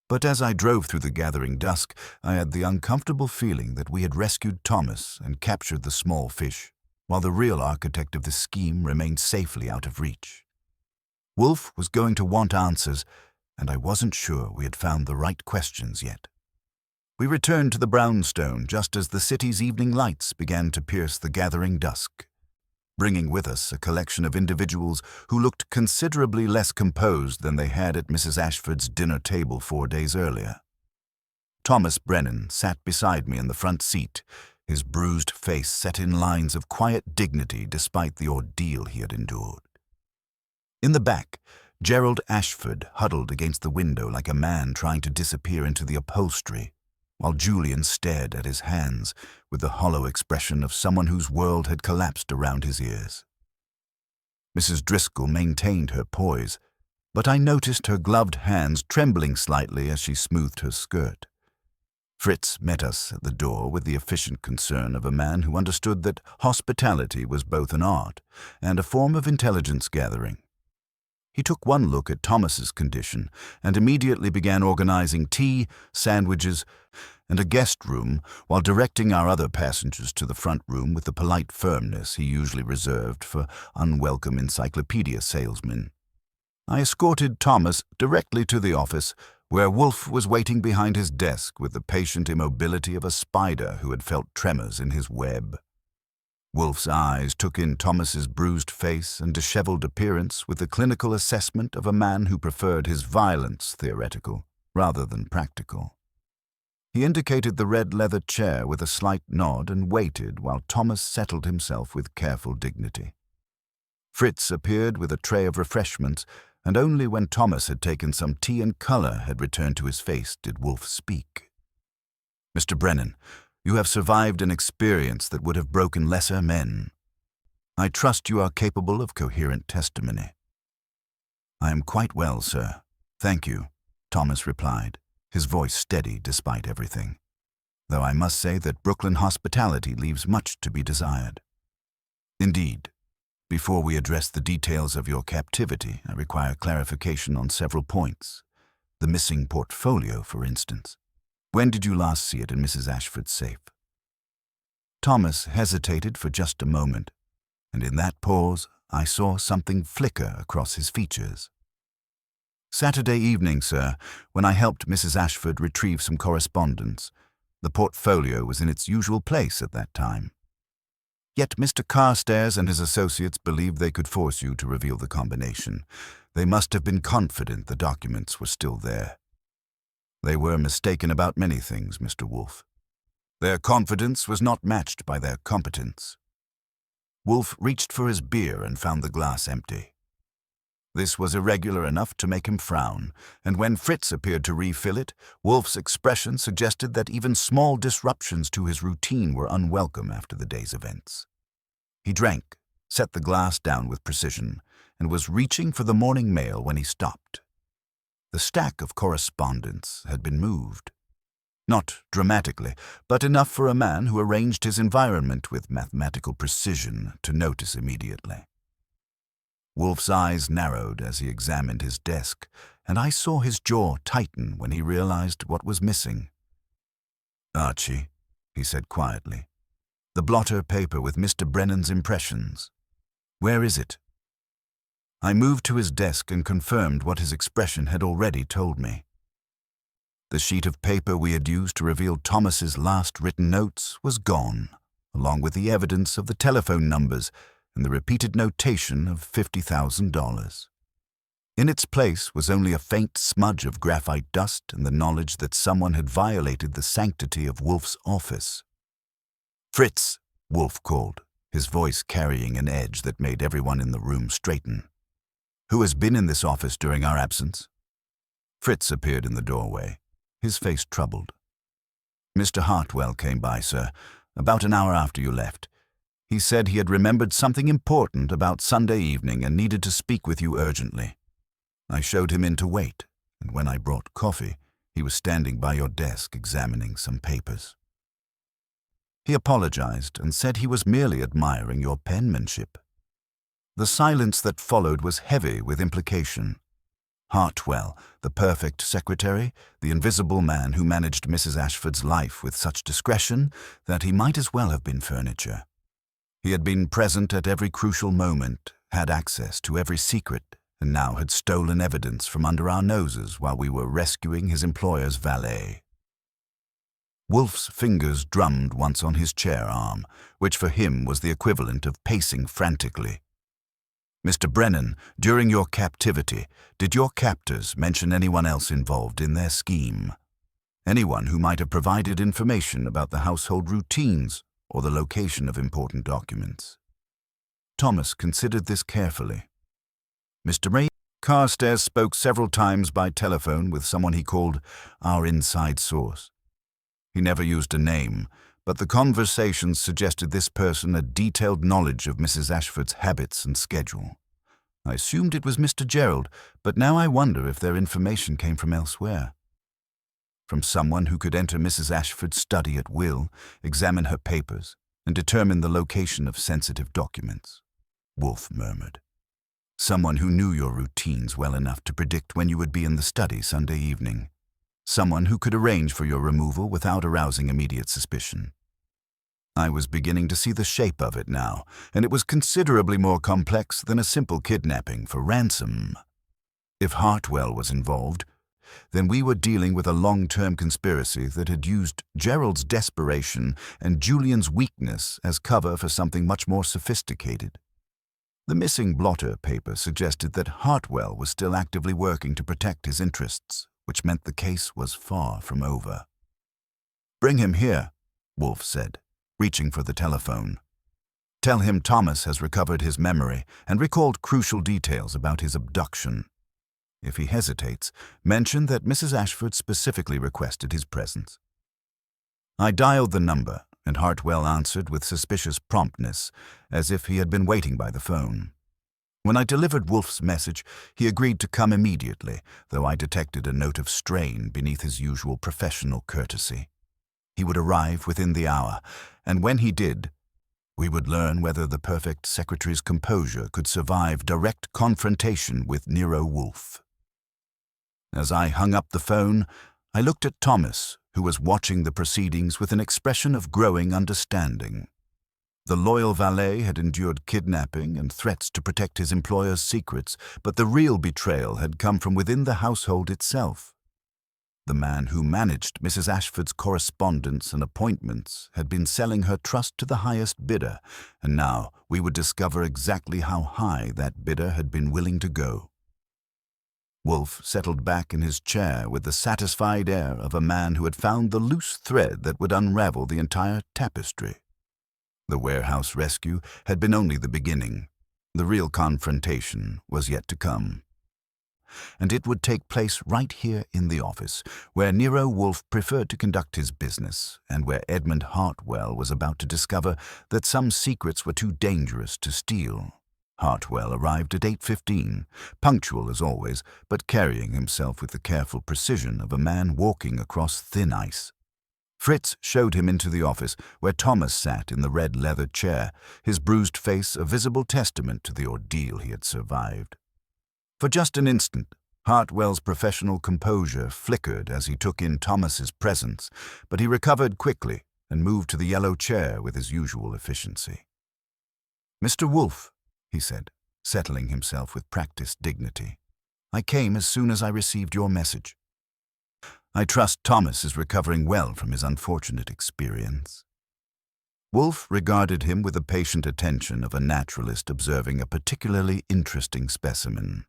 But as I drove through the gathering dusk, I had the uncomfortable feeling that we had rescued Thomas and captured the small fish, while the real architect of the scheme remained safely out of reach. Wolfe was going to want answers, and I wasn't sure we had found the right questions yet. We returned to the brownstone just as the city's evening lights began to pierce the gathering dusk, bringing with us a collection of individuals who looked considerably less composed than they had at Mrs. Ashford's dinner table 4 days earlier. Thomas Brennan sat beside me in the front seat, his bruised face set in lines of quiet dignity despite the ordeal he had endured. In the back, Gerald Ashford huddled against the window like a man trying to disappear into the upholstery, while Julian stared at his hands with the hollow expression of someone whose world had collapsed around his ears. Mrs. Driscoll maintained her poise, but I noticed her gloved hands trembling slightly as she smoothed her skirt. Fritz met us at the door with the efficient concern of a man who understood that hospitality was both an art and a form of intelligence gathering. He took one look at Thomas's condition and immediately began organizing tea, sandwiches, and a guest room while directing our other passengers to the front room with the polite firmness he usually reserved for unwelcome encyclopedia salesmen. I escorted Thomas directly to the office, where Wolfe was waiting behind his desk with the patient immobility of a spider who had felt tremors in his web. Wolfe's eyes took in Thomas's bruised face and disheveled appearance with the clinical assessment of a man who preferred his violence theoretical rather than practical. He indicated the red leather chair with a slight nod and waited while Thomas settled himself with careful dignity. Fritz appeared with a tray of refreshments, and only when Thomas had taken some tea and color had returned to his face did Wolfe speak. "Mr. Brennan, you have survived an experience that would have broken lesser men. I trust you are capable of coherent testimony." "I am quite well, sir. Thank you," Thomas replied, his voice steady despite everything, though I must say that Brooklyn hospitality leaves much to be desired. "Indeed. Before we address the details of your captivity, I require clarification on several points. The missing portfolio, for instance. When did you last see it in Mrs. Ashford's safe?" Thomas hesitated for just a moment, and in that pause I saw something flicker across his features. "Saturday evening, sir, when I helped Mrs. Ashford retrieve some correspondence. The portfolio was in its usual place at that time. Yet Mr. Carstairs and his associates believed they could force you to reveal the combination. They must have been confident the documents were still there. They were mistaken about many things, Mr. Wolfe. Their confidence was not matched by their competence." Wolfe reached for his beer and found the glass empty. This was irregular enough to make him frown, and when Fritz appeared to refill it, Wolfe's expression suggested that even small disruptions to his routine were unwelcome after the day's events. He drank, set the glass down with precision, and was reaching for the morning mail when he stopped. The stack of correspondence had been moved. Not dramatically, but enough for a man who arranged his environment with mathematical precision to notice immediately. Wolfe's eyes narrowed as he examined his desk, and I saw his jaw tighten when he realized what was missing. "Archie," he said quietly, "the blotter paper with Mr. Brennan's impressions. Where is it?" I moved to his desk and confirmed what his expression had already told me. The sheet of paper we had used to reveal Thomas's last written notes was gone, along with the evidence of the telephone numbers and the repeated notation of $50,000. In its place was only a faint smudge of graphite dust and the knowledge that someone had violated the sanctity of Wolfe's office. "Fritz," Wolfe called, his voice carrying an edge that made everyone in the room straighten. "Who has been in this office during our absence?" Fritz appeared in the doorway, his face troubled. "Mr. Hartwell came by, sir, about an hour after you left. He said he had remembered something important about Sunday evening and needed to speak with you urgently. I showed him in to wait, and when I brought coffee, he was standing by your desk examining some papers." He apologized and said he was merely admiring your penmanship. The silence that followed was heavy with implication. Hartwell, the perfect secretary, the invisible man who managed Mrs. Ashford's life with such discretion that he might as well have been furniture. He had been present at every crucial moment, had access to every secret, and now had stolen evidence from under our noses while we were rescuing his employer's valet. Wolfe's fingers drummed once on his chair arm, which for him was the equivalent of pacing frantically. "Mr. Brennan, during your captivity, did your captors mention anyone else involved in their scheme? Anyone who might have provided information about the household routines or the location of important documents?" Thomas considered this carefully. "Mr. Ray Carstairs spoke several times by telephone with someone he called our inside source. He never used a name, but the conversations suggested this person had detailed knowledge of Mrs. Ashford's habits and schedule. I assumed it was Mr. Gerald, but now I wonder if their information came from elsewhere. From someone who could enter Mrs. Ashford's study at will, examine her papers, and determine the location of sensitive documents," Wolfe murmured. "Someone who knew your routines well enough to predict when you would be in the study Sunday evening. Someone who could arrange for your removal without arousing immediate suspicion." I was beginning to see the shape of it now, and it was considerably more complex than a simple kidnapping for ransom. If Hartwell was involved, then we were dealing with a long-term conspiracy that had used Gerald's desperation and Julian's weakness as cover for something much more sophisticated. The missing blotter paper suggested that Hartwell was still actively working to protect his interests, which meant the case was far from over. "Bring him here," Wolfe said, reaching for the telephone. "Tell him Thomas has recovered his memory and recalled crucial details about his abduction. If he hesitates, mention that Mrs. Ashford specifically requested his presence." I dialed the number, and Hartwell answered with suspicious promptness, as if he had been waiting by the phone. When I delivered Wolfe's message, he agreed to come immediately, though I detected a note of strain beneath his usual professional courtesy. He would arrive within the hour, and when he did, we would learn whether the perfect secretary's composure could survive direct confrontation with Nero Wolfe. As I hung up the phone, I looked at Thomas, who was watching the proceedings with an expression of growing understanding. The loyal valet had endured kidnapping and threats to protect his employer's secrets, but the real betrayal had come from within the household itself. The man who managed Mrs. Ashford's correspondence and appointments had been selling her trust to the highest bidder, and now we would discover exactly how high that bidder had been willing to go. Wolfe settled back in his chair with the satisfied air of a man who had found the loose thread that would unravel the entire tapestry. The warehouse rescue had been only the beginning. The real confrontation was yet to come. And it would take place right here in the office, where Nero Wolfe preferred to conduct his business, and where Edmund Hartwell was about to discover that some secrets were too dangerous to steal. Hartwell arrived at 8:15, punctual as always, but carrying himself with the careful precision of a man walking across thin ice. Fritz showed him into the office, where Thomas sat in the red leather chair, his bruised face a visible testament to the ordeal he had survived. For just an instant, Hartwell's professional composure flickered as he took in Thomas's presence, but he recovered quickly and moved to the yellow chair with his usual efficiency. "Mr. Wolfe," he said, settling himself with practiced dignity, "I came as soon as I received your message." I trust Thomas is recovering well from his unfortunate experience." Wolfe regarded him with the patient attention of a naturalist observing a particularly interesting specimen.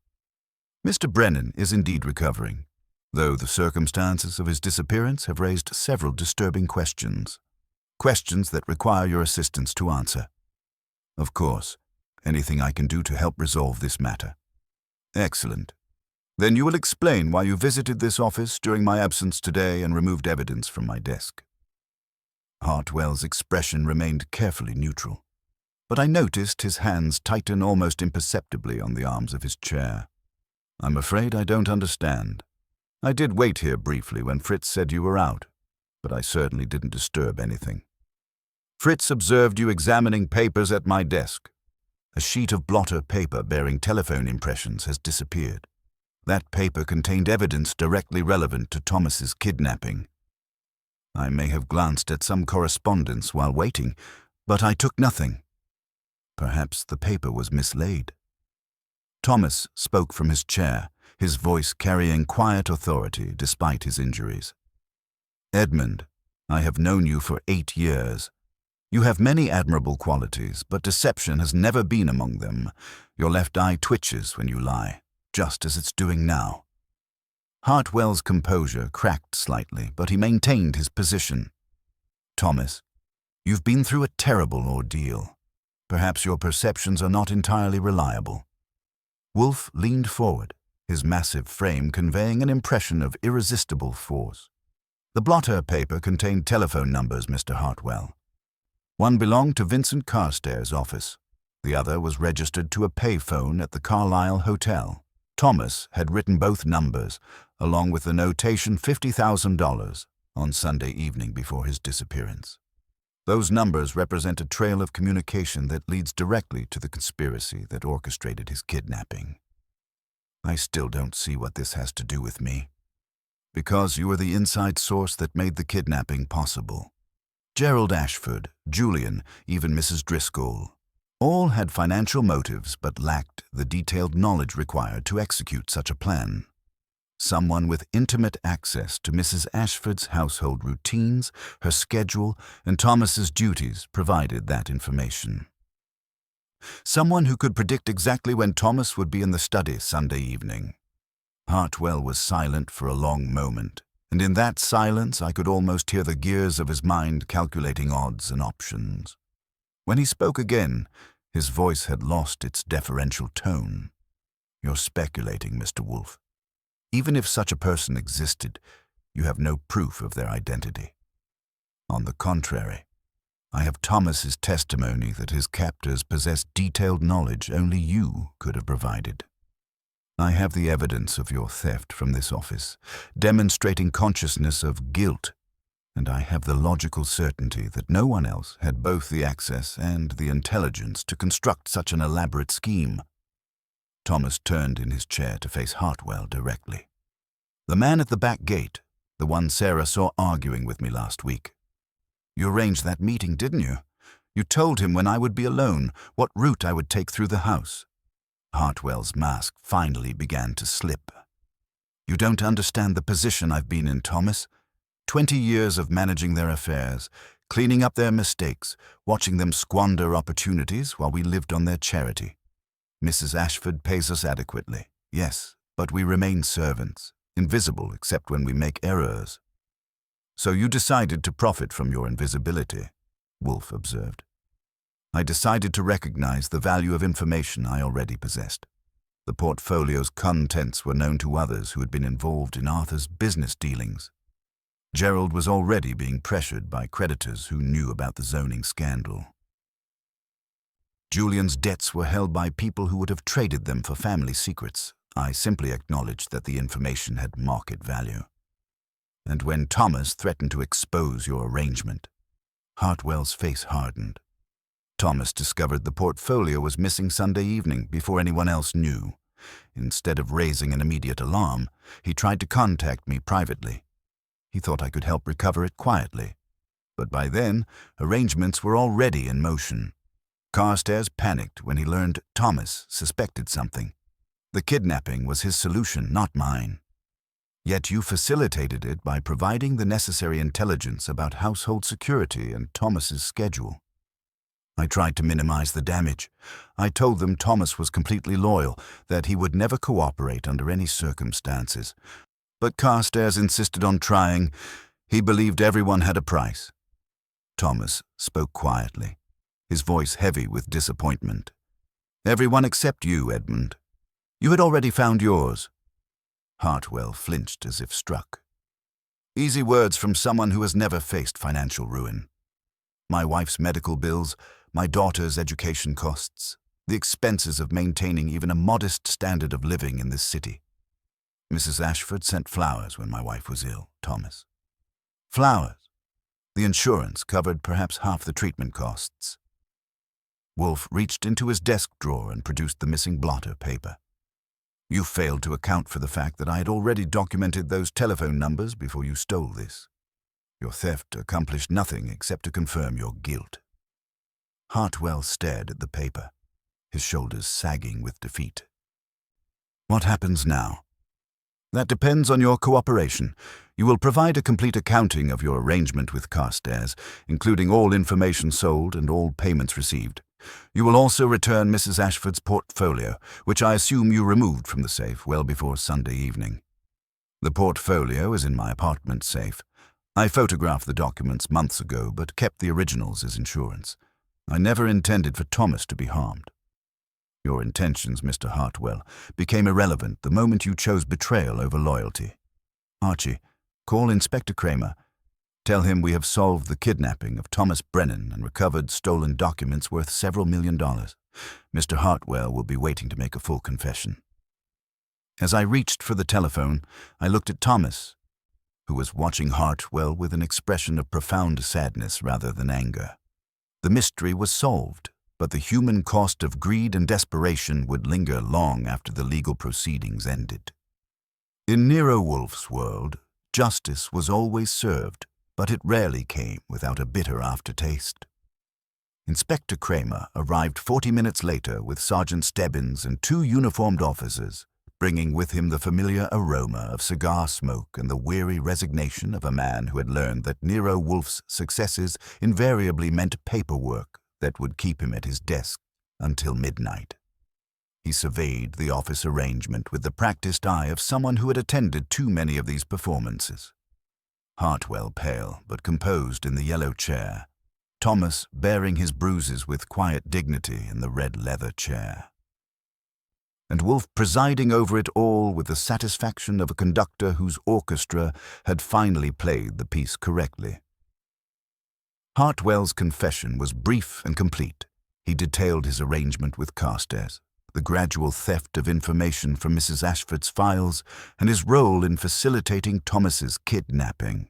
"Mr. Brennan is indeed recovering, though the circumstances of his disappearance have raised several disturbing questions. Questions that require your assistance to answer. Of course, anything I can do to help resolve this matter." "Excellent. Then you will explain why you visited this office during my absence today and removed evidence from my desk." Hartwell's expression remained carefully neutral, but I noticed his hands tighten almost imperceptibly on the arms of his chair. "I'm afraid I don't understand. I did wait here briefly when Fritz said you were out, but I certainly didn't disturb anything." "Fritz observed you examining papers at my desk. A sheet of blotter paper bearing telephone impressions has disappeared. That paper contained evidence directly relevant to Thomas's kidnapping. I may have glanced at some correspondence while waiting, but I took nothing. Perhaps the paper was mislaid." Thomas spoke from his chair, his voice carrying quiet authority despite his injuries. "Edmund, I have known you for 8 years. You have many admirable qualities, but deception has never been among them. Your left eye twitches when you lie, just as it's doing now." Hartwell's composure cracked slightly, but he maintained his position. "Thomas, you've been through a terrible ordeal. Perhaps your perceptions are not entirely reliable." Wolfe leaned forward, his massive frame conveying an impression of irresistible force. "The blotter paper contained telephone numbers, Mr. Hartwell. One belonged to Vincent Carstairs' office. The other was registered to a payphone at the Carlisle Hotel. Thomas had written both numbers, along with the notation $50,000, on Sunday evening before his disappearance. Those numbers represent a trail of communication that leads directly to the conspiracy that orchestrated his kidnapping. I still don't see what this has to do with me. Because you were the inside source that made the kidnapping possible. Gerald Ashford, Julian, even Mrs. Driscoll. All had financial motives but lacked the detailed knowledge required to execute such a plan. Someone with intimate access to Mrs. Ashford's household routines, her schedule, and Thomas's duties provided that information. Someone who could predict exactly when Thomas would be in the study Sunday evening. Hartwell was silent for a long moment, and in that silence I could almost hear the gears of his mind calculating odds and options. When he spoke again, his voice had lost its deferential tone. "You're speculating, Mr. Wolfe. Even if such a person existed, you have no proof of their identity. On the contrary, I have Thomas's testimony that his captors possessed detailed knowledge only you could have provided. I have the evidence of your theft from this office, demonstrating consciousness of guilt, and I have the logical certainty that no one else had both the access and the intelligence to construct such an elaborate scheme." Thomas turned in his chair to face Hartwell directly. "The man at the back gate, the one Sarah saw arguing with me last week. You arranged that meeting, didn't you? You told him when I would be alone, what route I would take through the house." Hartwell's mask finally began to slip. "You don't understand the position I've been in, Thomas. 20 years of managing their affairs, cleaning up their mistakes, watching them squander opportunities while we lived on their charity. Mrs. Ashford pays us adequately, yes, but we remain servants, invisible except when we make errors." "So you decided to profit from your invisibility," Wolfe observed. "I decided to recognize the value of information I already possessed. The portfolio's contents were known to others who had been involved in Arthur's business dealings. Gerald was already being pressured by creditors who knew about the zoning scandal. Julian's debts were held by people who would have traded them for family secrets. I simply acknowledged that the information had market value. And when Thomas threatened to expose your arrangement," Hartwell's face hardened. "Thomas discovered the portfolio was missing Sunday evening before anyone else knew. Instead of raising an immediate alarm, he tried to contact me privately. He thought I could help recover it quietly. But by then, arrangements were already in motion. Carstairs panicked when he learned Thomas suspected something. The kidnapping was his solution, not mine. Yet you facilitated it by providing the necessary intelligence about household security and Thomas's schedule. I tried to minimize the damage. I told them Thomas was completely loyal, that he would never cooperate under any circumstances. But Carstairs insisted on trying. He believed everyone had a price. Thomas spoke quietly, his voice heavy with disappointment. Everyone except you, Edmund. You had already found yours. Hartwell flinched as if struck. Easy words from someone who has never faced financial ruin. My wife's medical bills, my daughter's education costs, the expenses of maintaining even a modest standard of living in this city. Mrs. Ashford sent flowers when my wife was ill, Thomas. Flowers. The insurance covered perhaps half the treatment costs. Wolfe reached into his desk drawer and produced the missing blotter paper. You failed to account for the fact that I had already documented those telephone numbers before you stole this. Your theft accomplished nothing except to confirm your guilt. Hartwell stared at the paper, his shoulders sagging with defeat. What happens now? That depends on your cooperation. You will provide a complete accounting of your arrangement with Carstairs, including all information sold and all payments received. You will also return Mrs. Ashford's portfolio, which I assume you removed from the safe well before Sunday evening. The portfolio is in my apartment safe. I photographed the documents months ago, but kept the originals as insurance. I never intended for Thomas to be harmed. Your intentions, Mr. Hartwell, became irrelevant the moment you chose betrayal over loyalty. Archie, call Inspector Kramer. Tell him we have solved the kidnapping of Thomas Brennan and recovered stolen documents worth several $1 million. Mr. Hartwell will be waiting to make a full confession. As I reached for the telephone, I looked at Thomas, who was watching Hartwell with an expression of profound sadness rather than anger. The mystery was solved, but the human cost of greed and desperation would linger long after the legal proceedings ended. In Nero Wolfe's world, justice was always served, but it rarely came without a bitter aftertaste. Inspector Kramer arrived 40 minutes later with Sergeant Stebbins and 2 uniformed officers, bringing with him the familiar aroma of cigar smoke and the weary resignation of a man who had learned that Nero Wolfe's successes invariably meant paperwork that would keep him at his desk until midnight. He surveyed the office arrangement with the practiced eye of someone who had attended too many of these performances. Hartwell pale but composed in the yellow chair, Thomas bearing his bruises with quiet dignity in the red leather chair, and Wolfe presiding over it all with the satisfaction of a conductor whose orchestra had finally played the piece correctly. Hartwell's confession was brief and complete. He detailed his arrangement with Carstairs, the gradual theft of information from Mrs. Ashford's files, and his role in facilitating Thomas's kidnapping.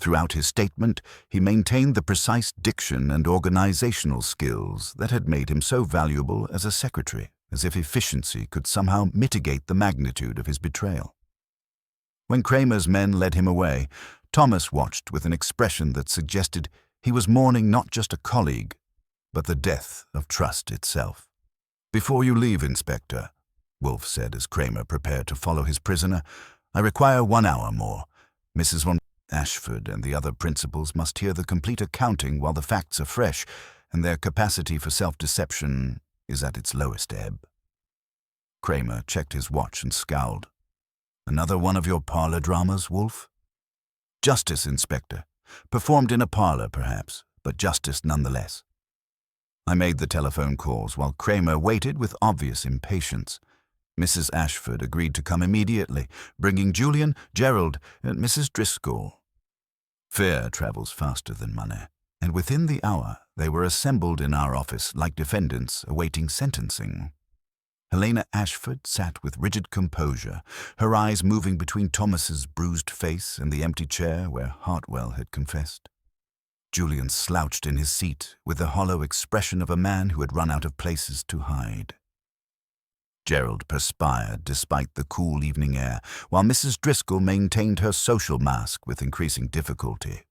Throughout his statement, he maintained the precise diction and organizational skills that had made him so valuable as a secretary, as if efficiency could somehow mitigate the magnitude of his betrayal. When Kramer's men led him away, Thomas watched with an expression that suggested he was mourning not just a colleague, but the death of trust itself. "Before you leave, Inspector," Wolfe said as Kramer prepared to follow his prisoner, "I require 1 hour more. Mrs. von Ashford and the other principals must hear the complete accounting while the facts are fresh, and their capacity for self-deception is at its lowest ebb." Kramer checked his watch and scowled. "Another one of your parlor dramas, Wolfe?" "Justice, Inspector. Performed in a parlor, perhaps, but justice nonetheless." I made the telephone calls while Kramer waited with obvious impatience. Mrs. Ashford agreed to come immediately, bringing Julian, Gerald, and Mrs. Driscoll. Fear travels faster than money, and within the hour they were assembled in our office like defendants awaiting sentencing. Helena Ashford sat with rigid composure, her eyes moving between Thomas's bruised face and the empty chair where Hartwell had confessed. Julian slouched in his seat with the hollow expression of a man who had run out of places to hide. Gerald perspired despite the cool evening air, while Mrs. Driscoll maintained her social mask with increasing difficulty.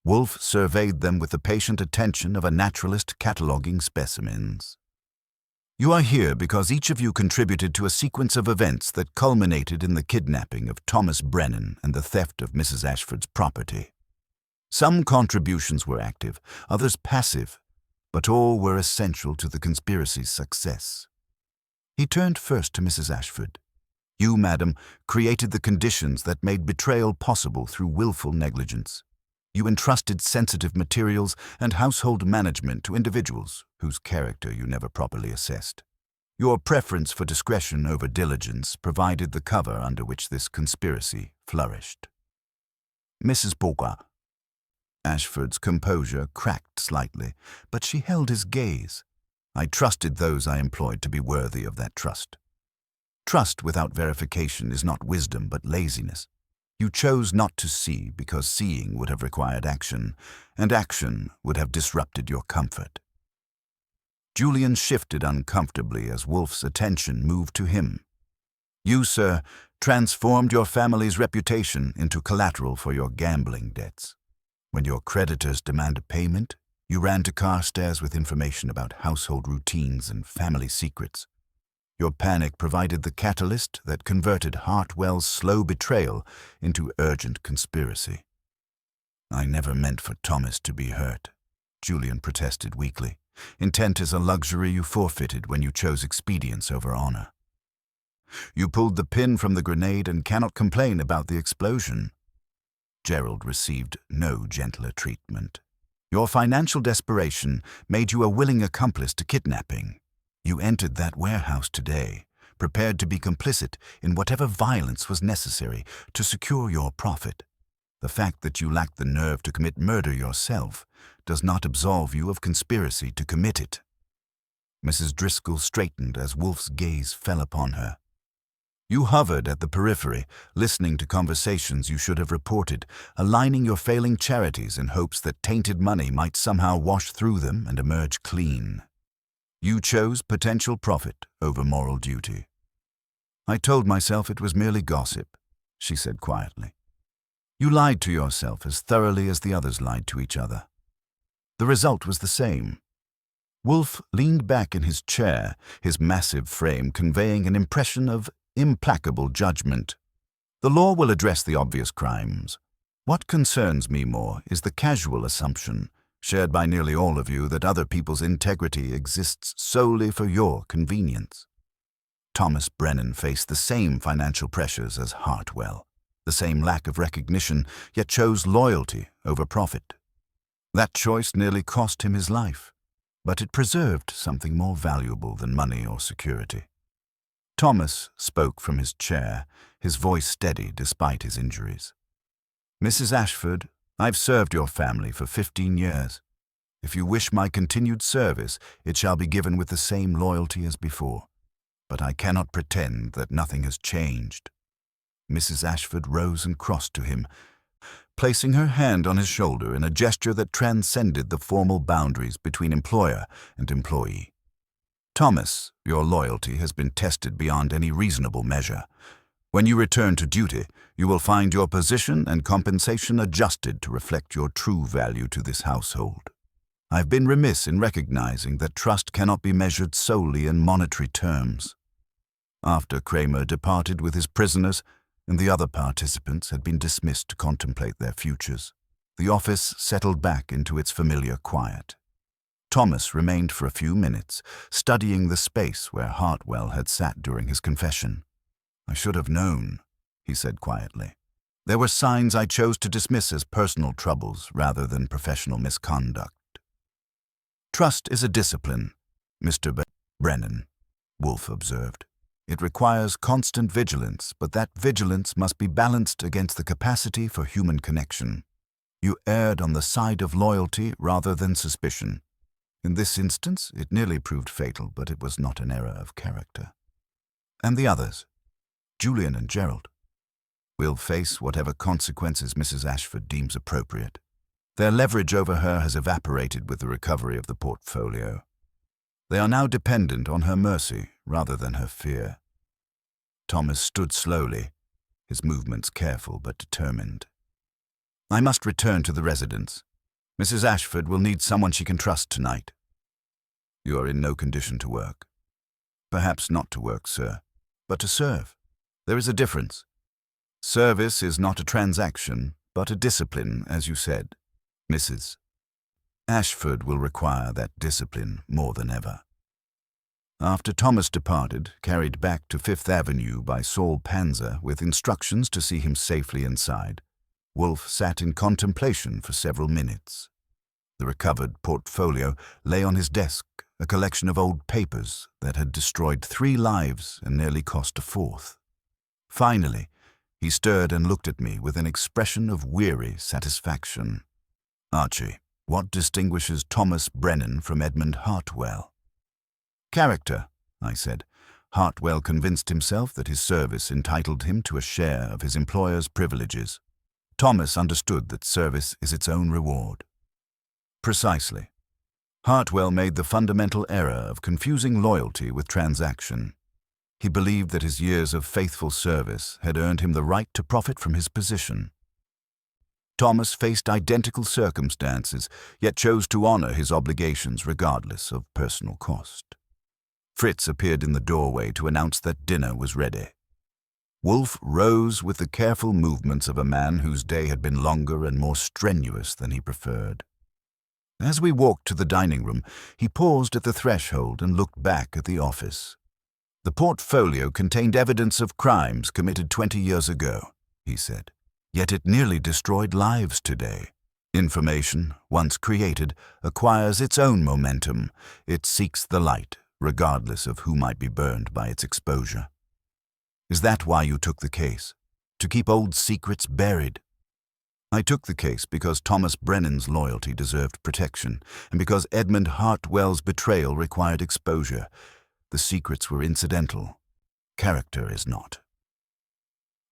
Wolfe surveyed them with the patient attention of a naturalist cataloguing specimens. You are here because each of you contributed to a sequence of events that culminated in the kidnapping of Thomas Brennan and the theft of Mrs. Ashford's property. Some contributions were active, others passive, but all were essential to the conspiracy's success. He turned first to Mrs. Ashford. You, madam, created the conditions that made betrayal possible through willful negligence. You entrusted sensitive materials and household management to individuals whose character you never properly assessed. Your preference for discretion over diligence provided the cover under which this conspiracy flourished. Mrs. Polka. Ashford's composure cracked slightly, but she held his gaze. I trusted those I employed to be worthy of that trust. Trust without verification is not wisdom but laziness. You chose not to see because seeing would have required action, and action would have disrupted your comfort. Julian shifted uncomfortably as Wolfe's attention moved to him. You, sir, transformed your family's reputation into collateral for your gambling debts. When your creditors demanded payment, you ran to Carstairs with information about household routines and family secrets. Your panic provided the catalyst that converted Hartwell's slow betrayal into urgent conspiracy. I never meant for Thomas to be hurt, Julian protested weakly. Intent is a luxury you forfeited when you chose expedience over honor. You pulled the pin from the grenade and cannot complain about the explosion. Gerald received no gentler treatment. Your financial desperation made you a willing accomplice to kidnapping. You entered that warehouse today, prepared to be complicit in whatever violence was necessary to secure your profit. The fact that you lacked the nerve to commit murder yourself does not absolve you of conspiracy to commit it. Mrs. Driscoll straightened as Wolfe's gaze fell upon her. You hovered at the periphery, listening to conversations you should have reported, aligning your failing charities in hopes that tainted money might somehow wash through them and emerge clean. You chose potential profit over moral duty. I told myself it was merely gossip, she said quietly. You lied to yourself as thoroughly as the others lied to each other. The result was the same. Wolfe leaned back in his chair, his massive frame conveying an impression of implacable judgment. The law will address the obvious crimes. What concerns me more is the casual assumption, shared by nearly all of you, that other people's integrity exists solely for your convenience. Thomas Brennan faced the same financial pressures as Hartwell, the same lack of recognition, yet chose loyalty over profit. That choice nearly cost him his life, but it preserved something more valuable than money or security. Thomas spoke from his chair, his voice steady despite his injuries. Mrs. Ashford, I've served your family for 15 years. If you wish my continued service, it shall be given with the same loyalty as before. But I cannot pretend that nothing has changed. Mrs. Ashford rose and crossed to him, placing her hand on his shoulder in a gesture that transcended the formal boundaries between employer and employee. Thomas, your loyalty has been tested beyond any reasonable measure. When you return to duty, you will find your position and compensation adjusted to reflect your true value to this household. I've been remiss in recognizing that trust cannot be measured solely in monetary terms. After Kramer departed with his prisoners, and the other participants had been dismissed to contemplate their futures, the office settled back into its familiar quiet. Thomas remained for a few minutes, studying the space where Hartwell had sat during his confession. I should have known, he said quietly. There were signs I chose to dismiss as personal troubles rather than professional misconduct. Trust is a discipline, Mr. Brennan, Wolfe observed. It requires constant vigilance, but that vigilance must be balanced against the capacity for human connection. You erred on the side of loyalty rather than suspicion. In this instance, it nearly proved fatal, but it was not an error of character. And the others, Julian and Gerald, will face whatever consequences Mrs. Ashford deems appropriate. Their leverage over her has evaporated with the recovery of the portfolio. They are now dependent on her mercy rather than her fear. Thomas stood slowly, his movements careful but determined. I must return to the residence. Mrs. Ashford will need someone she can trust tonight. You are in no condition to work. Perhaps not to work, sir, but to serve. There is a difference. Service is not a transaction, but a discipline, as you said, Mrs. Ashford will require that discipline more than ever. After Thomas departed, carried back to Fifth Avenue by Saul Panzer with instructions to see him safely inside, Wolfe sat in contemplation for several minutes. The recovered portfolio lay on his desk, a collection of old papers that had destroyed 3 lives and nearly cost a 4th. Finally, he stirred and looked at me with an expression of weary satisfaction. "Archie, what distinguishes Thomas Brennan from Edmund Hartwell?" "Character," I said. Hartwell convinced himself that his service entitled him to a share of his employer's privileges. Thomas understood that service is its own reward. Precisely. Hartwell made the fundamental error of confusing loyalty with transaction. He believed that his years of faithful service had earned him the right to profit from his position. Thomas faced identical circumstances, yet chose to honor his obligations regardless of personal cost. Fritz appeared in the doorway to announce that dinner was ready. Wolfe rose with the careful movements of a man whose day had been longer and more strenuous than he preferred. As we walked to the dining room, he paused at the threshold and looked back at the office. "The portfolio contained evidence of crimes committed 20 years ago," he said. "Yet it nearly destroyed lives today. Information, once created, acquires its own momentum. It seeks the light, regardless of who might be burned by its exposure." "Is that why you took the case? To keep old secrets buried?" "I took the case because Thomas Brennan's loyalty deserved protection, and because Edmund Hartwell's betrayal required exposure. The secrets were incidental. Character is not."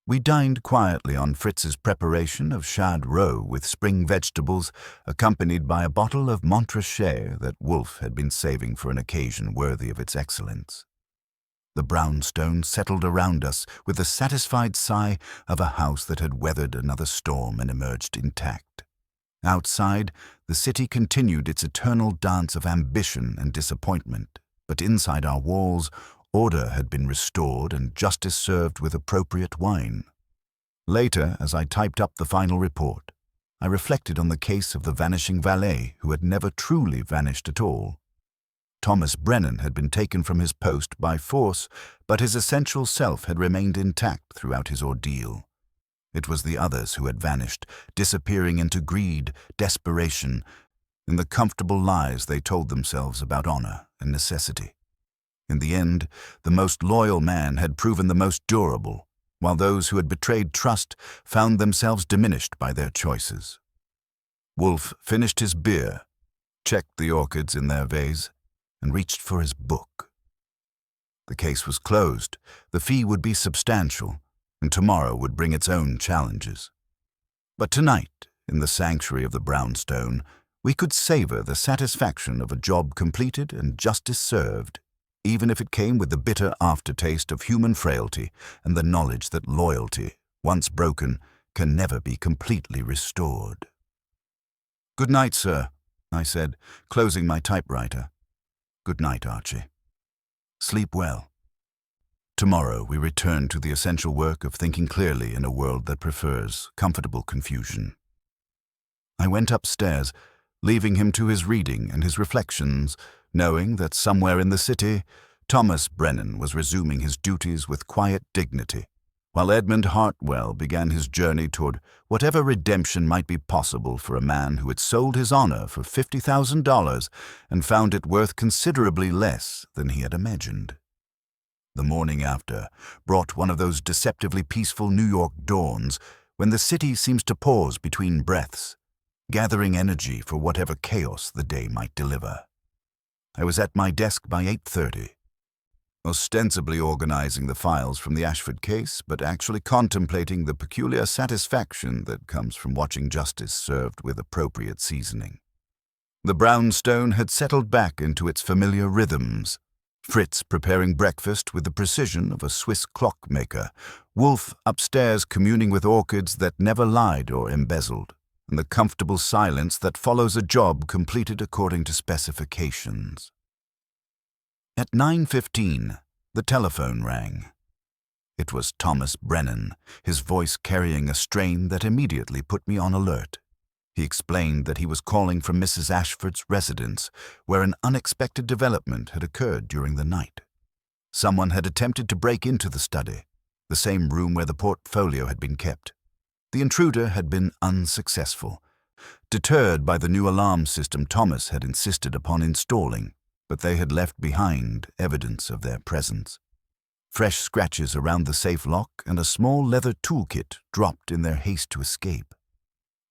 We dined quietly on Fritz's preparation of shad roe with spring vegetables, accompanied by a bottle of Montrachet that Wolfe had been saving for an occasion worthy of its excellence. The brownstone settled around us with the satisfied sigh of a house that had weathered another storm and emerged intact. Outside, the city continued its eternal dance of ambition and disappointment, but inside our walls, order had been restored and justice served with appropriate wine. Later, as I typed up the final report, I reflected on the case of the vanishing valet who had never truly vanished at all. Thomas Brennan had been taken from his post by force, but his essential self had remained intact throughout his ordeal. It was the others who had vanished, disappearing into greed, desperation, and the comfortable lies they told themselves about honor and necessity. In the end, the most loyal man had proven the most durable, while those who had betrayed trust found themselves diminished by their choices. Wolfe finished his beer, checked the orchids in their vase, and reached for his book. The case was closed, the fee would be substantial, and tomorrow would bring its own challenges. But tonight, in the sanctuary of the brownstone, we could savor the satisfaction of a job completed and justice served, even if it came with the bitter aftertaste of human frailty and the knowledge that loyalty, once broken, can never be completely restored. "Good night, sir," I said, closing my typewriter. "Good night, Archie. Sleep well." Tomorrow we return to the essential work of thinking clearly in a world that prefers comfortable confusion. I went upstairs, leaving him to his reading and his reflections, knowing that somewhere in the city, Thomas Brennan was resuming his duties with quiet dignity, while Edmund Hartwell began his journey toward whatever redemption might be possible for a man who had sold his honor for $50,000 and found it worth considerably less than he had imagined. The morning after brought one of those deceptively peaceful New York dawns when the city seems to pause between breaths, gathering energy for whatever chaos the day might deliver. I was at my desk by 8:30. Ostensibly organizing the files from the Ashford case, but actually contemplating the peculiar satisfaction that comes from watching justice served with appropriate seasoning. The brownstone had settled back into its familiar rhythms. Fritz preparing breakfast with the precision of a Swiss clockmaker, Wolfe upstairs communing with orchids that never lied or embezzled, and the comfortable silence that follows a job completed according to specifications. At 9:15, The telephone rang. It was Thomas Brennan, his voice carrying a strain that immediately put me on alert. He explained that he was calling from Mrs. Ashford's residence, where an unexpected development had occurred during the night. Someone had attempted to break into the study, the same room where the portfolio had been kept. The intruder had been unsuccessful. Deterred by the new alarm system Thomas had insisted upon installing, but they had left behind evidence of their presence. Fresh scratches around the safe lock and a small leather toolkit dropped in their haste to escape.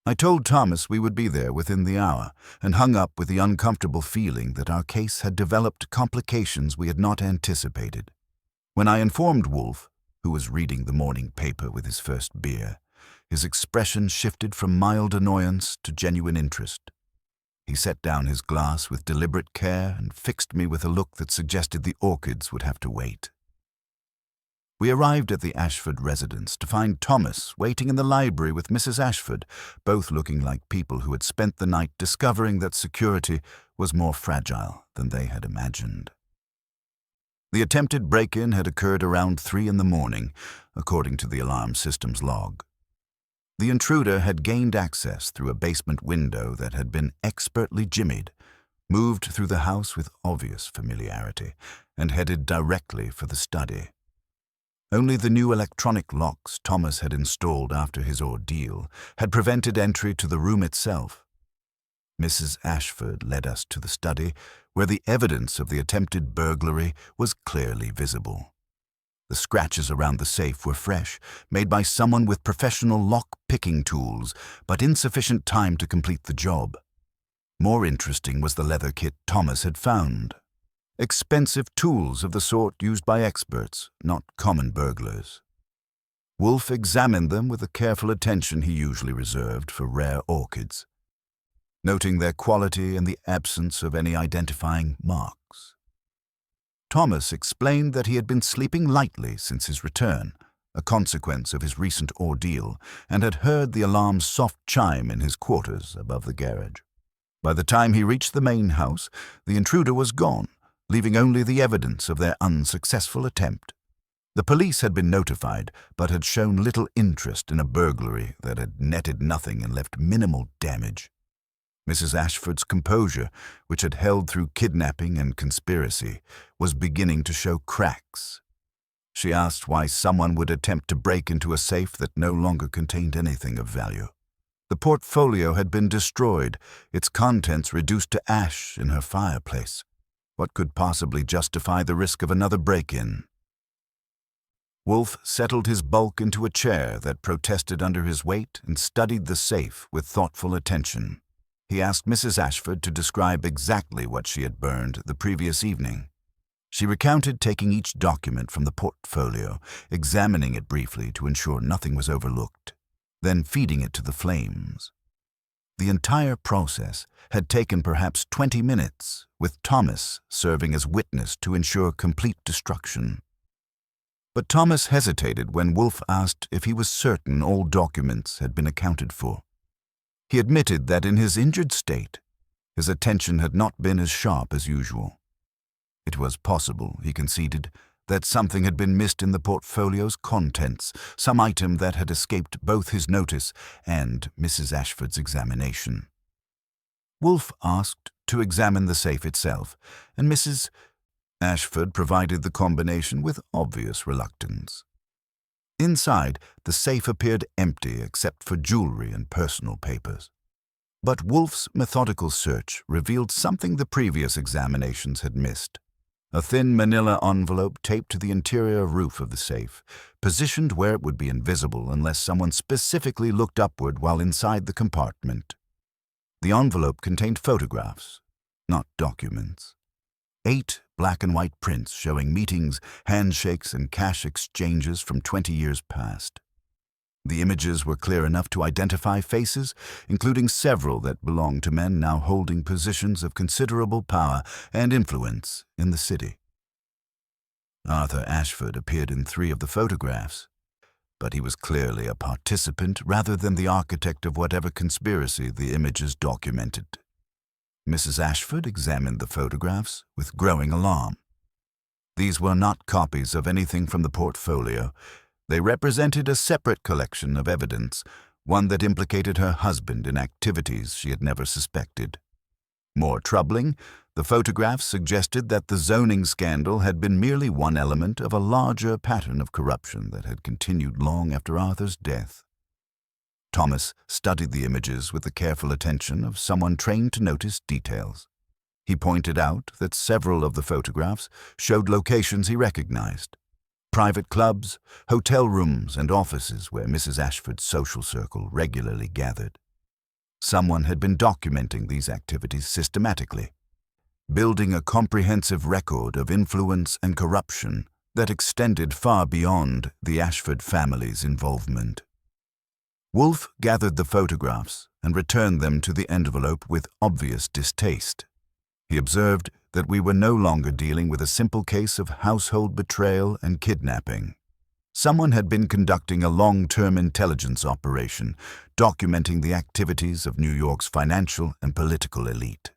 I told Thomas we would be there within the hour and hung up with the uncomfortable feeling that our case had developed complications we had not anticipated. When I informed Wolfe, who was reading the morning paper with his first beer, his expression shifted from mild annoyance to genuine interest. He set down his glass with deliberate care and fixed me with a look that suggested the orchids would have to wait. We arrived at the Ashford residence to find Thomas waiting in the library with Mrs. Ashford, both looking like people who had spent the night discovering that security was more fragile than they had imagined. The attempted break-in had occurred around 3 a.m, according to the alarm system's log. The intruder had gained access through a basement window that had been expertly jimmied, moved through the house with obvious familiarity, and headed directly for the study. Only the new electronic locks Thomas had installed after his ordeal had prevented entry to the room itself. Mrs. Ashford led us to the study, where the evidence of the attempted burglary was clearly visible. The scratches around the safe were fresh, made by someone with professional lock-picking tools, but insufficient time to complete the job. More interesting was the leather kit Thomas had found. Expensive tools of the sort used by experts, not common burglars. Wolfe examined them with the careful attention he usually reserved for rare orchids, noting their quality and the absence of any identifying marks. Thomas explained that he had been sleeping lightly since his return, a consequence of his recent ordeal, and had heard the alarm's soft chime in his quarters above the garage. By the time he reached the main house, the intruder was gone, leaving only the evidence of their unsuccessful attempt. The police had been notified, but had shown little interest in a burglary that had netted nothing and left minimal damage. Mrs. Ashford's composure, which had held through kidnapping and conspiracy, was beginning to show cracks. She asked why someone would attempt to break into a safe that no longer contained anything of value. The portfolio had been destroyed, its contents reduced to ash in her fireplace. What could possibly justify the risk of another break-in? Wolfe settled his bulk into a chair that protested under his weight and studied the safe with thoughtful attention. He asked Mrs. Ashford to describe exactly what she had burned the previous evening. She recounted taking each document from the portfolio, examining it briefly to ensure nothing was overlooked, then feeding it to the flames. The entire process had taken perhaps 20 minutes, with Thomas serving as witness to ensure complete destruction. But Thomas hesitated when Wolfe asked if he was certain all documents had been accounted for. He admitted that in his injured state, his attention had not been as sharp as usual. It was possible, he conceded, that something had been missed in the portfolio's contents, some item that had escaped both his notice and Mrs. Ashford's examination. Wolfe asked to examine the safe itself, and Mrs. Ashford provided the combination with obvious reluctance. Inside, the safe appeared empty except for jewelry and personal papers. But Wolfe's methodical search revealed something the previous examinations had missed. A thin manila envelope taped to the interior roof of the safe, positioned where it would be invisible unless someone specifically looked upward while inside the compartment. The envelope contained photographs, not documents. 8 black and white prints showing meetings, handshakes, and cash exchanges from 20 years past. The images were clear enough to identify faces, including several that belonged to men now holding positions of considerable power and influence in the city. Arthur Ashford appeared in 3 of the photographs, but he was clearly a participant rather than the architect of whatever conspiracy the images documented. Mrs. Ashford examined the photographs with growing alarm. These were not copies of anything from the portfolio. They represented a separate collection of evidence, one that implicated her husband in activities she had never suspected. More troubling, the photographs suggested that the zoning scandal had been merely one element of a larger pattern of corruption that had continued long after Arthur's death. Thomas studied the images with the careful attention of someone trained to notice details. He pointed out that several of the photographs showed locations he recognized: private clubs, hotel rooms, and offices where Mrs. Ashford's social circle regularly gathered. Someone had been documenting these activities systematically, building a comprehensive record of influence and corruption that extended far beyond the Ashford family's involvement. Wolfe gathered the photographs and returned them to the envelope with obvious distaste. He observed that we were no longer dealing with a simple case of household betrayal and kidnapping. Someone had been conducting a long-term intelligence operation, documenting the activities of New York's financial and political elite.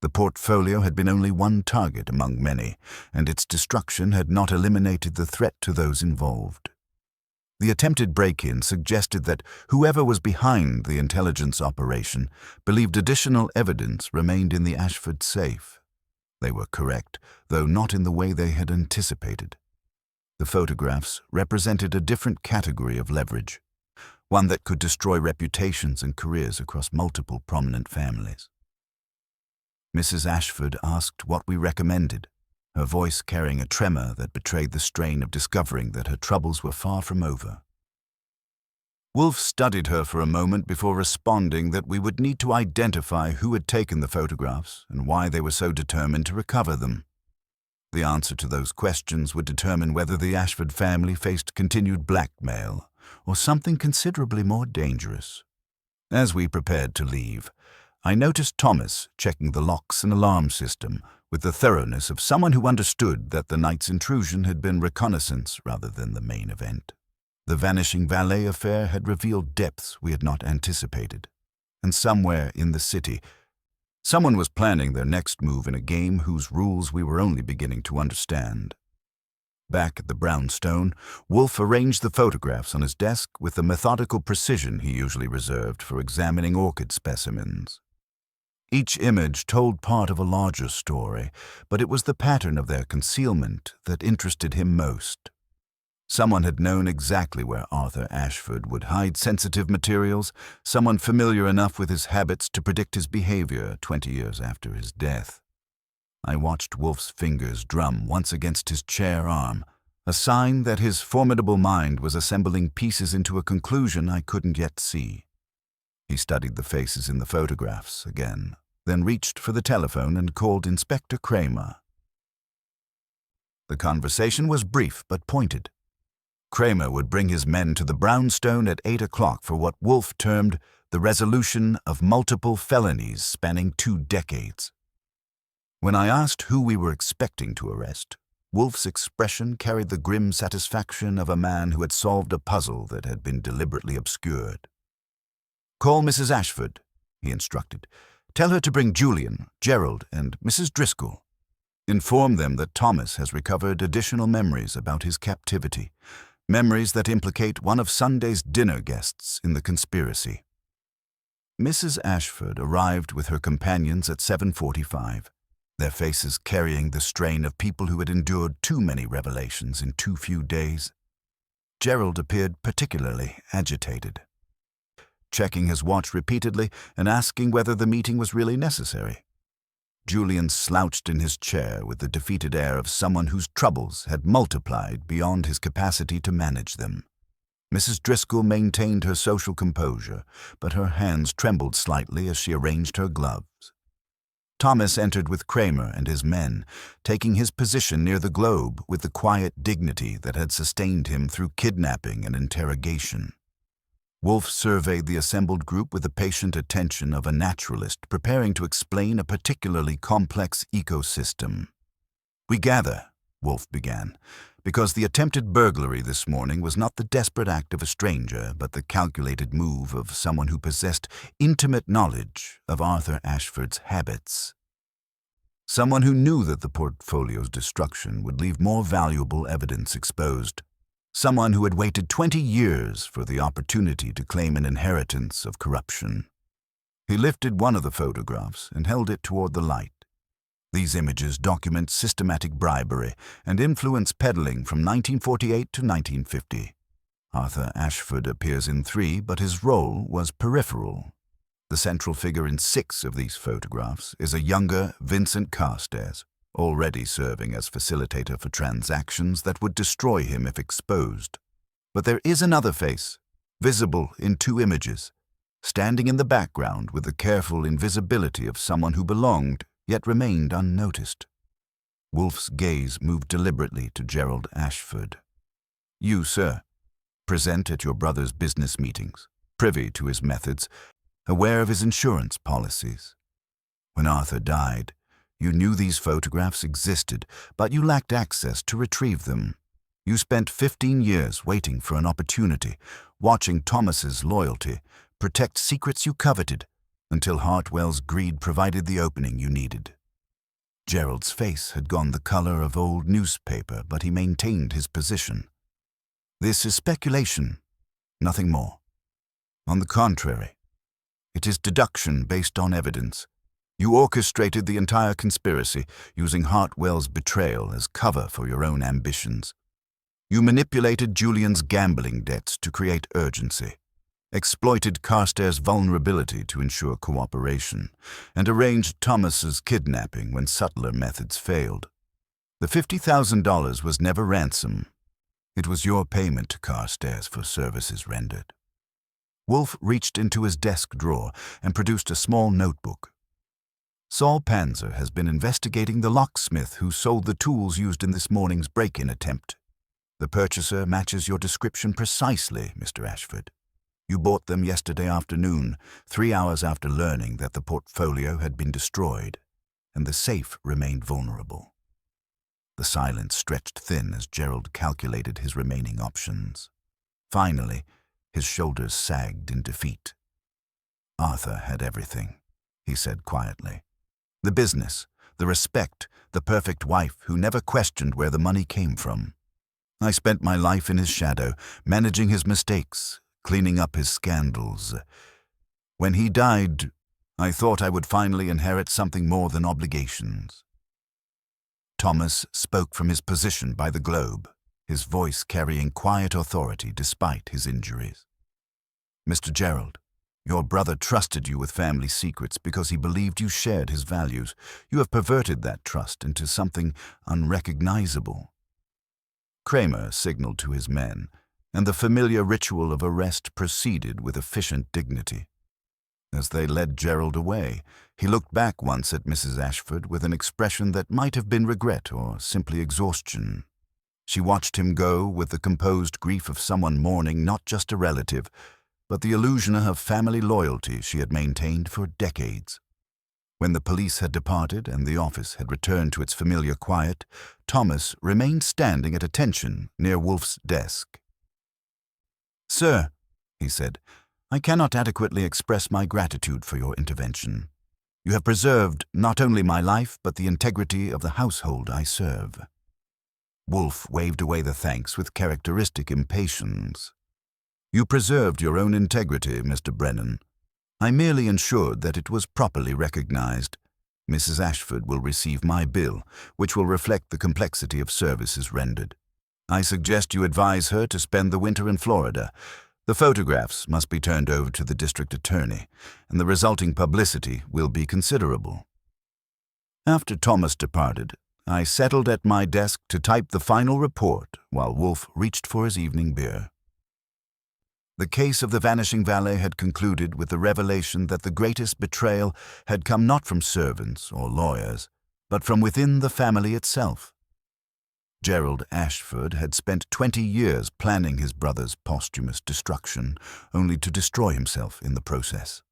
The portfolio had been only one target among many, and its destruction had not eliminated the threat to those involved. The attempted break-in suggested that whoever was behind the intelligence operation believed additional evidence remained in the Ashford safe. They were correct, though not in the way they had anticipated. The photographs represented a different category of leverage, one that could destroy reputations and careers across multiple prominent families. Mrs. Ashford asked what we recommended, her voice carrying a tremor that betrayed the strain of discovering that her troubles were far from over. Wolfe studied her for a moment before responding that we would need to identify who had taken the photographs and why they were so determined to recover them. The answer to those questions would determine whether the Ashford family faced continued blackmail or something considerably more dangerous. As we prepared to leave, I noticed Thomas checking the locks and alarm system with the thoroughness of someone who understood that the night's intrusion had been reconnaissance rather than the main event. The Vanishing Valet affair had revealed depths we had not anticipated, and somewhere in the city, someone was planning their next move in a game whose rules we were only beginning to understand. Back at the brownstone, Wolfe arranged the photographs on his desk with the methodical precision he usually reserved for examining orchid specimens. Each image told part of a larger story, but it was the pattern of their concealment that interested him most. Someone had known exactly where Arthur Ashford would hide sensitive materials, someone familiar enough with his habits to predict his behavior 20 years after his death. I watched Wolfe's fingers drum once against his chair arm, a sign that his formidable mind was assembling pieces into a conclusion I couldn't yet see. He studied the faces in the photographs again, then reached for the telephone and called Inspector Kramer. The conversation was brief but pointed. Kramer would bring his men to the brownstone at 8 o'clock for what Wolfe termed the resolution of multiple felonies spanning 2 decades. When I asked who we were expecting to arrest, Wolfe's expression carried the grim satisfaction of a man who had solved a puzzle that had been deliberately obscured. "Call Mrs. Ashford," he instructed. "Tell her to bring Julian, Gerald, and Mrs. Driscoll. Inform them that Thomas has recovered additional memories about his captivity, memories that implicate one of Sunday's dinner guests in the conspiracy." Mrs. Ashford arrived with her companions at 7:45, their faces carrying the strain of people who had endured too many revelations in too few days. Gerald appeared particularly agitated, checking his watch repeatedly and asking whether the meeting was really necessary. Julian slouched in his chair with the defeated air of someone whose troubles had multiplied beyond his capacity to manage them. Mrs. Driscoll maintained her social composure, but her hands trembled slightly as she arranged her gloves. Thomas entered with Kramer and his men, taking his position near the globe with the quiet dignity that had sustained him through kidnapping and interrogation. Wolfe surveyed the assembled group with the patient attention of a naturalist preparing to explain a particularly complex ecosystem. "We gather," Wolfe began, "because the attempted burglary this morning was not the desperate act of a stranger, but the calculated move of someone who possessed intimate knowledge of Arthur Ashford's habits." Someone who knew that the portfolio's destruction would leave more valuable evidence exposed. Someone who had waited 20 years for the opportunity to claim an inheritance of corruption. He lifted one of the photographs and held it toward the light. These images document systematic bribery and influence peddling from 1948 to 1950. Arthur Ashford appears in 3, but his role was peripheral. The central figure in 6 of these photographs is a younger Vincent Carstairs, already serving as facilitator for transactions that would destroy him if exposed. But there is another face, visible in 2 images, standing in the background with the careful invisibility of someone who belonged, yet remained unnoticed. Wolfe's gaze moved deliberately to Gerald Ashford. You, sir, present at your brother's business meetings, privy to his methods, aware of his insurance policies. When Arthur died, you knew these photographs existed, but you lacked access to retrieve them. You spent 15 years waiting for an opportunity, watching Thomas's loyalty protect secrets you coveted, until Hartwell's greed provided the opening you needed. Gerald's face had gone the color of old newspaper, but he maintained his position. This is speculation, nothing more. On the contrary, it is deduction based on evidence. You orchestrated the entire conspiracy, using Hartwell's betrayal as cover for your own ambitions. You manipulated Julian's gambling debts to create urgency, exploited Carstairs' vulnerability to ensure cooperation, and arranged Thomas's kidnapping when subtler methods failed. The $50,000 was never ransom. It was your payment to Carstairs for services rendered. Wolfe reached into his desk drawer and produced a small notebook. Saul Panzer has been investigating the locksmith who sold the tools used in this morning's break-in attempt. The purchaser matches your description precisely, Mr. Ashford. You bought them yesterday afternoon, 3 hours after learning that the portfolio had been destroyed, and the safe remained vulnerable. The silence stretched thin as Gerald calculated his remaining options. Finally, his shoulders sagged in defeat. Arthur had everything, he said quietly. The business, the respect, the perfect wife who never questioned where the money came from. I spent my life in his shadow, managing his mistakes, cleaning up his scandals. When he died, I thought I would finally inherit something more than obligations. Thomas spoke from his position by the globe, his voice carrying quiet authority despite his injuries. Mr. Gerald, your brother trusted you with family secrets because he believed you shared his values. You have perverted that trust into something unrecognizable. Kramer signaled to his men, and the familiar ritual of arrest proceeded with efficient dignity. As they led Gerald away, he looked back once at Mrs. Ashford with an expression that might have been regret or simply exhaustion. She watched him go with the composed grief of someone mourning not just a relative, but the illusion of family loyalty she had maintained for decades. When the police had departed and the office had returned to its familiar quiet, Thomas remained standing at attention near Wolfe's desk. "Sir," he said, "I cannot adequately express my gratitude for your intervention. You have preserved not only my life, but the integrity of the household I serve." Wolfe waved away the thanks with characteristic impatience. "You preserved your own integrity, Mr. Brennan. I merely ensured that it was properly recognized. Mrs. Ashford will receive my bill, which will reflect the complexity of services rendered. I suggest you advise her to spend the winter in Florida. The photographs must be turned over to the district attorney, and the resulting publicity will be considerable." After Thomas departed, I settled at my desk to type the final report while Wolfe reached for his evening beer. The case of the Vanishing Valet had concluded with the revelation that the greatest betrayal had come not from servants or lawyers, but from within the family itself. Gerald Ashford had spent 20 years planning his brother's posthumous destruction, only to destroy himself in the process.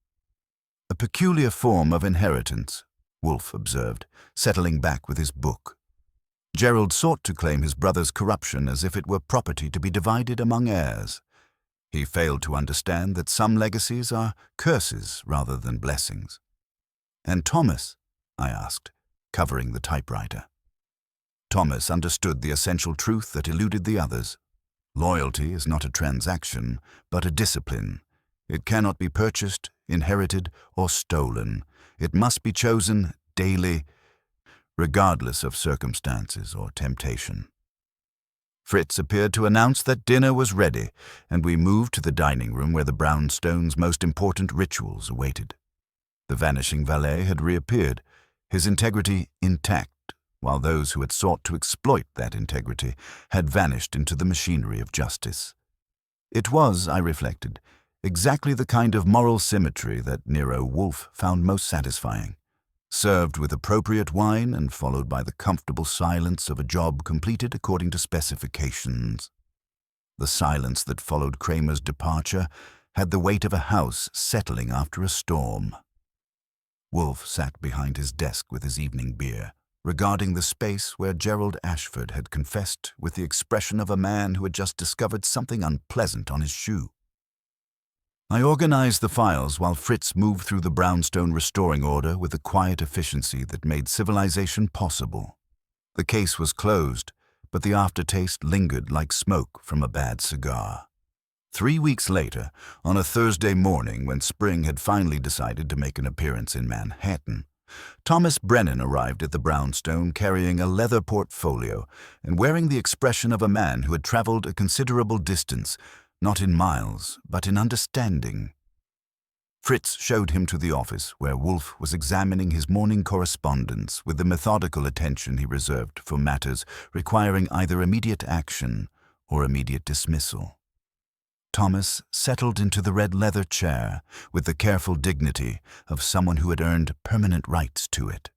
"A peculiar form of inheritance," Wolfe observed, settling back with his book. Gerald sought to claim his brother's corruption as if it were property to be divided among heirs. He failed to understand that some legacies are curses rather than blessings. "And Thomas?" I asked. covering the typewriter. Thomas understood the essential truth that eluded the others. Loyalty is not a transaction, but a discipline. It cannot be purchased, inherited, or stolen. It must be chosen daily, regardless of circumstances or temptation. Fritz appeared to announce that dinner was ready, and we moved to the dining room where the brownstone's most important rituals awaited. The vanishing valet had reappeared, his integrity intact, while those who had sought to exploit that integrity had vanished into the machinery of justice. It was, I reflected, exactly the kind of moral symmetry that Nero Wolfe found most satisfying, served with appropriate wine and followed by the comfortable silence of a job completed according to specifications. The silence that followed Kramer's departure had the weight of a house settling after a storm. Wolfe sat behind his desk with his evening beer, regarding the space where Gerald Ashford had confessed with the expression of a man who had just discovered something unpleasant on his shoe. I organized the files while Fritz moved through the brownstone restoring order with the quiet efficiency that made civilization possible. The case was closed, but the aftertaste lingered like smoke from a bad cigar. 3 weeks later, on a Thursday morning when spring had finally decided to make an appearance in Manhattan, Thomas Brennan arrived at the brownstone carrying a leather portfolio and wearing the expression of a man who had traveled a considerable distance, not in miles, but in understanding. Fritz showed him to the office where Wolfe was examining his morning correspondence with the methodical attention he reserved for matters requiring either immediate action or immediate dismissal. Thomas settled into the red leather chair with the careful dignity of someone who had earned permanent rights to it.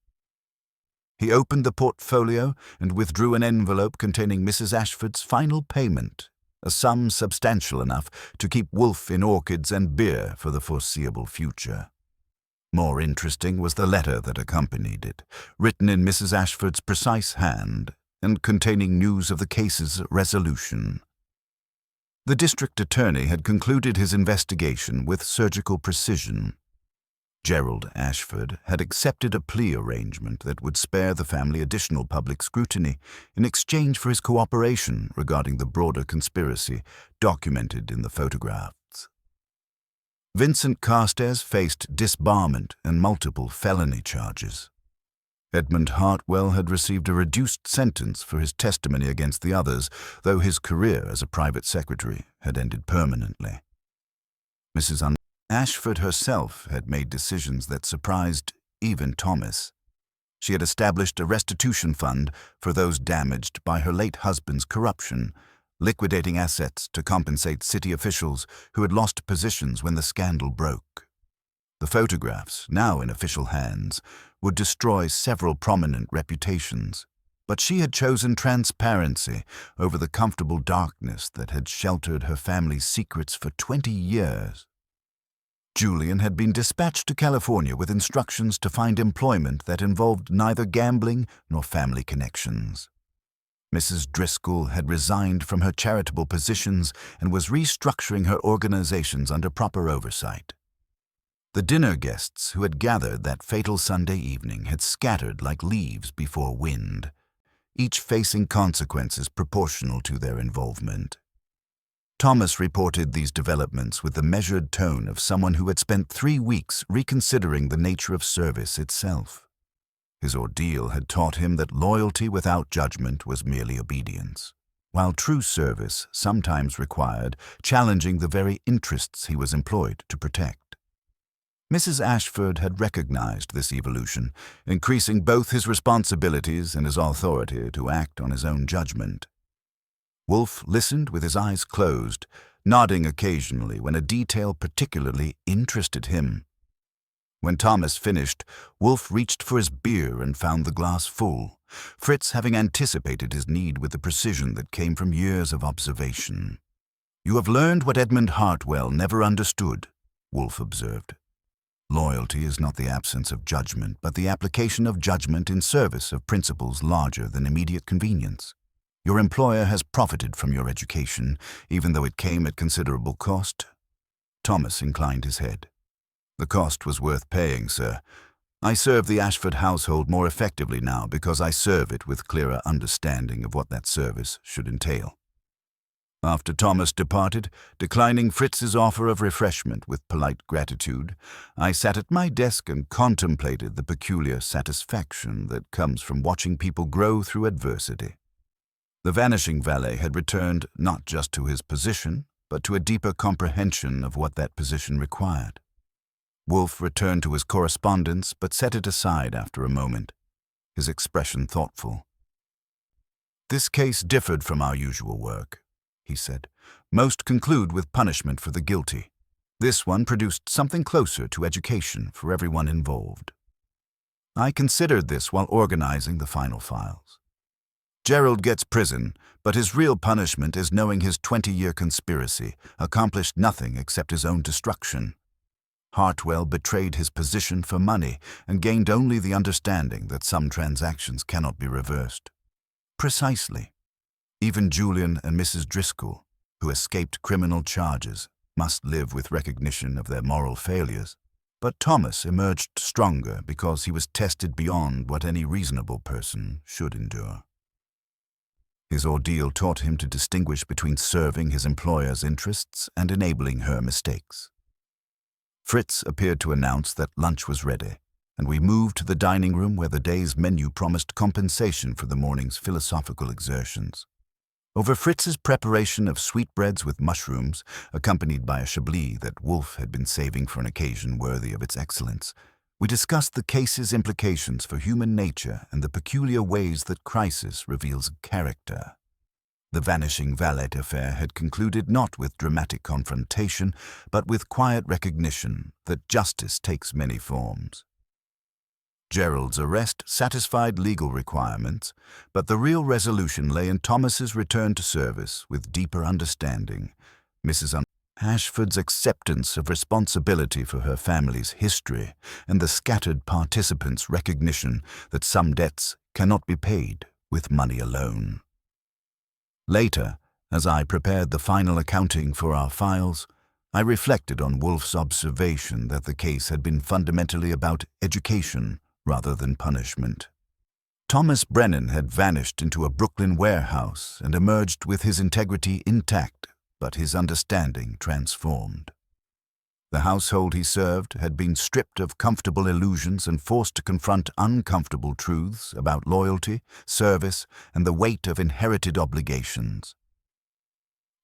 He opened the portfolio and withdrew an envelope containing Mrs. Ashford's final payment, a sum substantial enough to keep Wolfe in orchids and beer for the foreseeable future. More interesting was the letter that accompanied it, written in Mrs. Ashford's precise hand and containing news of the case's resolution. The district attorney had concluded his investigation with surgical precision. Gerald Ashford had accepted a plea arrangement that would spare the family additional public scrutiny in exchange for his cooperation regarding the broader conspiracy documented in the photographs. Vincent Carstairs faced disbarment and multiple felony charges. Edmund Hartwell had received a reduced sentence for his testimony against the others, though his career as a private secretary had ended permanently. Mrs. Ashford herself had made decisions that surprised even Thomas. She had established a restitution fund for those damaged by her late husband's corruption, liquidating assets to compensate city officials who had lost positions when the scandal broke. The photographs, now in official hands, would destroy several prominent reputations, but she had chosen transparency over the comfortable darkness that had sheltered her family's secrets for 20 years. Julian had been dispatched to California with instructions to find employment that involved neither gambling nor family connections. Mrs. Driscoll had resigned from her charitable positions and was restructuring her organizations under proper oversight. The dinner guests who had gathered that fatal Sunday evening had scattered like leaves before wind, each facing consequences proportional to their involvement. Thomas reported these developments with the measured tone of someone who had spent 3 weeks reconsidering the nature of service itself. His ordeal had taught him that loyalty without judgment was merely obedience, while true service sometimes required challenging the very interests he was employed to protect. Mrs. Ashford had recognized this evolution, increasing both his responsibilities and his authority to act on his own judgment. Wolfe listened with his eyes closed, nodding occasionally when a detail particularly interested him. When Thomas finished, Wolfe reached for his beer and found the glass full, Fritz having anticipated his need with the precision that came from years of observation. "You have learned what Edmund Hartwell never understood," Wolfe observed. "Loyalty is not the absence of judgment, but the application of judgment in service of principles larger than immediate convenience. Your employer has profited from your education, even though it came at considerable cost." Thomas inclined his head. "The cost was worth paying, sir. I serve the Ashford household more effectively now because I serve it with clearer understanding of what that service should entail. After Thomas departed, declining Fritz's offer of refreshment with polite gratitude, I sat at my desk and contemplated the peculiar satisfaction that comes from watching people grow through adversity. The vanishing valet had returned not just to his position, but to a deeper comprehension of what that position required. Wolfe returned to his correspondence, but set it aside after a moment, his expression thoughtful. "This case differed from our usual work," he said. "Most conclude with punishment for the guilty. This one produced something closer to education for everyone involved." I considered this while organizing the final files. Gerald gets prison, but his real punishment is knowing his 20-year conspiracy accomplished nothing except his own destruction. Hartwell betrayed his position for money and gained only the understanding that some transactions cannot be reversed. Precisely. Even Julian and Mrs. Driscoll, who escaped criminal charges, must live with recognition of their moral failures. But Thomas emerged stronger because he was tested beyond what any reasonable person should endure. His ordeal taught him to distinguish between serving his employer's interests and enabling her mistakes. Fritz appeared to announce that lunch was ready, and we moved to the dining room where the day's menu promised compensation for the morning's philosophical exertions. Over Fritz's preparation of sweetbreads with mushrooms, accompanied by a chablis that Wolfe had been saving for an occasion worthy of its excellence, we discussed the case's implications for human nature and the peculiar ways that crisis reveals character. The vanishing valet affair had concluded not with dramatic confrontation, but with quiet recognition that justice takes many forms. Gerald's arrest satisfied legal requirements, but the real resolution lay in Thomas's return to service with deeper understanding, Mrs. Ashford's acceptance of responsibility for her family's history, and the scattered participants' recognition that some debts cannot be paid with money alone. Later, as I prepared the final accounting for our files, I reflected on Wolfe's observation that the case had been fundamentally about education rather than punishment. Thomas Brennan had vanished into a Brooklyn warehouse and emerged with his integrity intact, but his understanding transformed. The household he served had been stripped of comfortable illusions and forced to confront uncomfortable truths about loyalty, service, and the weight of inherited obligations.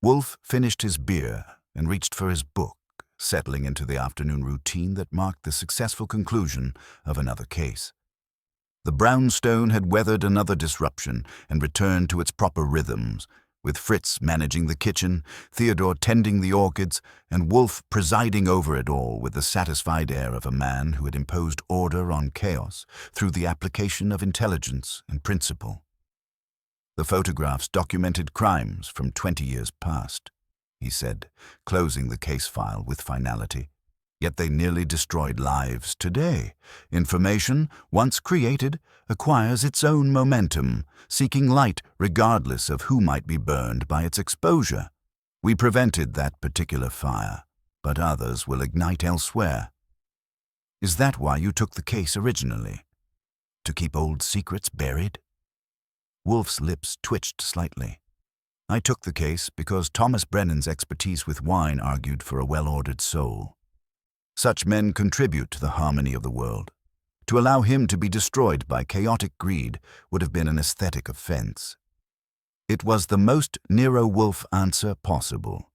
Wolfe finished his beer and reached for his book, settling into the afternoon routine that marked the successful conclusion of another case. The brownstone had weathered another disruption and returned to its proper rhythms, with Fritz managing the kitchen, Theodore tending the orchids, and Wolfe presiding over it all with the satisfied air of a man who had imposed order on chaos through the application of intelligence and principle. The photographs documented crimes from 20 years past, he said, closing the case file with finality. Yet they nearly destroyed lives today. Information, once created, acquires its own momentum, seeking light regardless of who might be burned by its exposure. We prevented that particular fire, but others will ignite elsewhere. Is that why you took the case originally? To keep old secrets buried? Wolfe's lips twitched slightly. I took the case because Thomas Brennan's expertise with wine argued for a well-ordered soul. Such men contribute to the harmony of the world. To allow him to be destroyed by chaotic greed would have been an aesthetic offense. It was the most Nero Wolfe answer possible.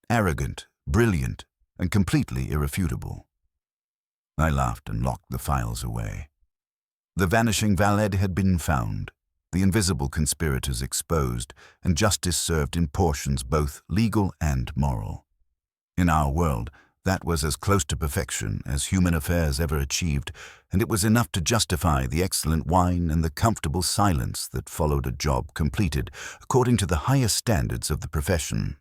Arrogant, brilliant, and completely irrefutable. I laughed and locked the files away. The vanishing valet had been found, the invisible conspirators exposed, and justice served in portions both legal and moral. In our world, that was as close to perfection as human affairs ever achieved, and it was enough to justify the excellent wine and the comfortable silence that followed a job completed according to the highest standards of the profession.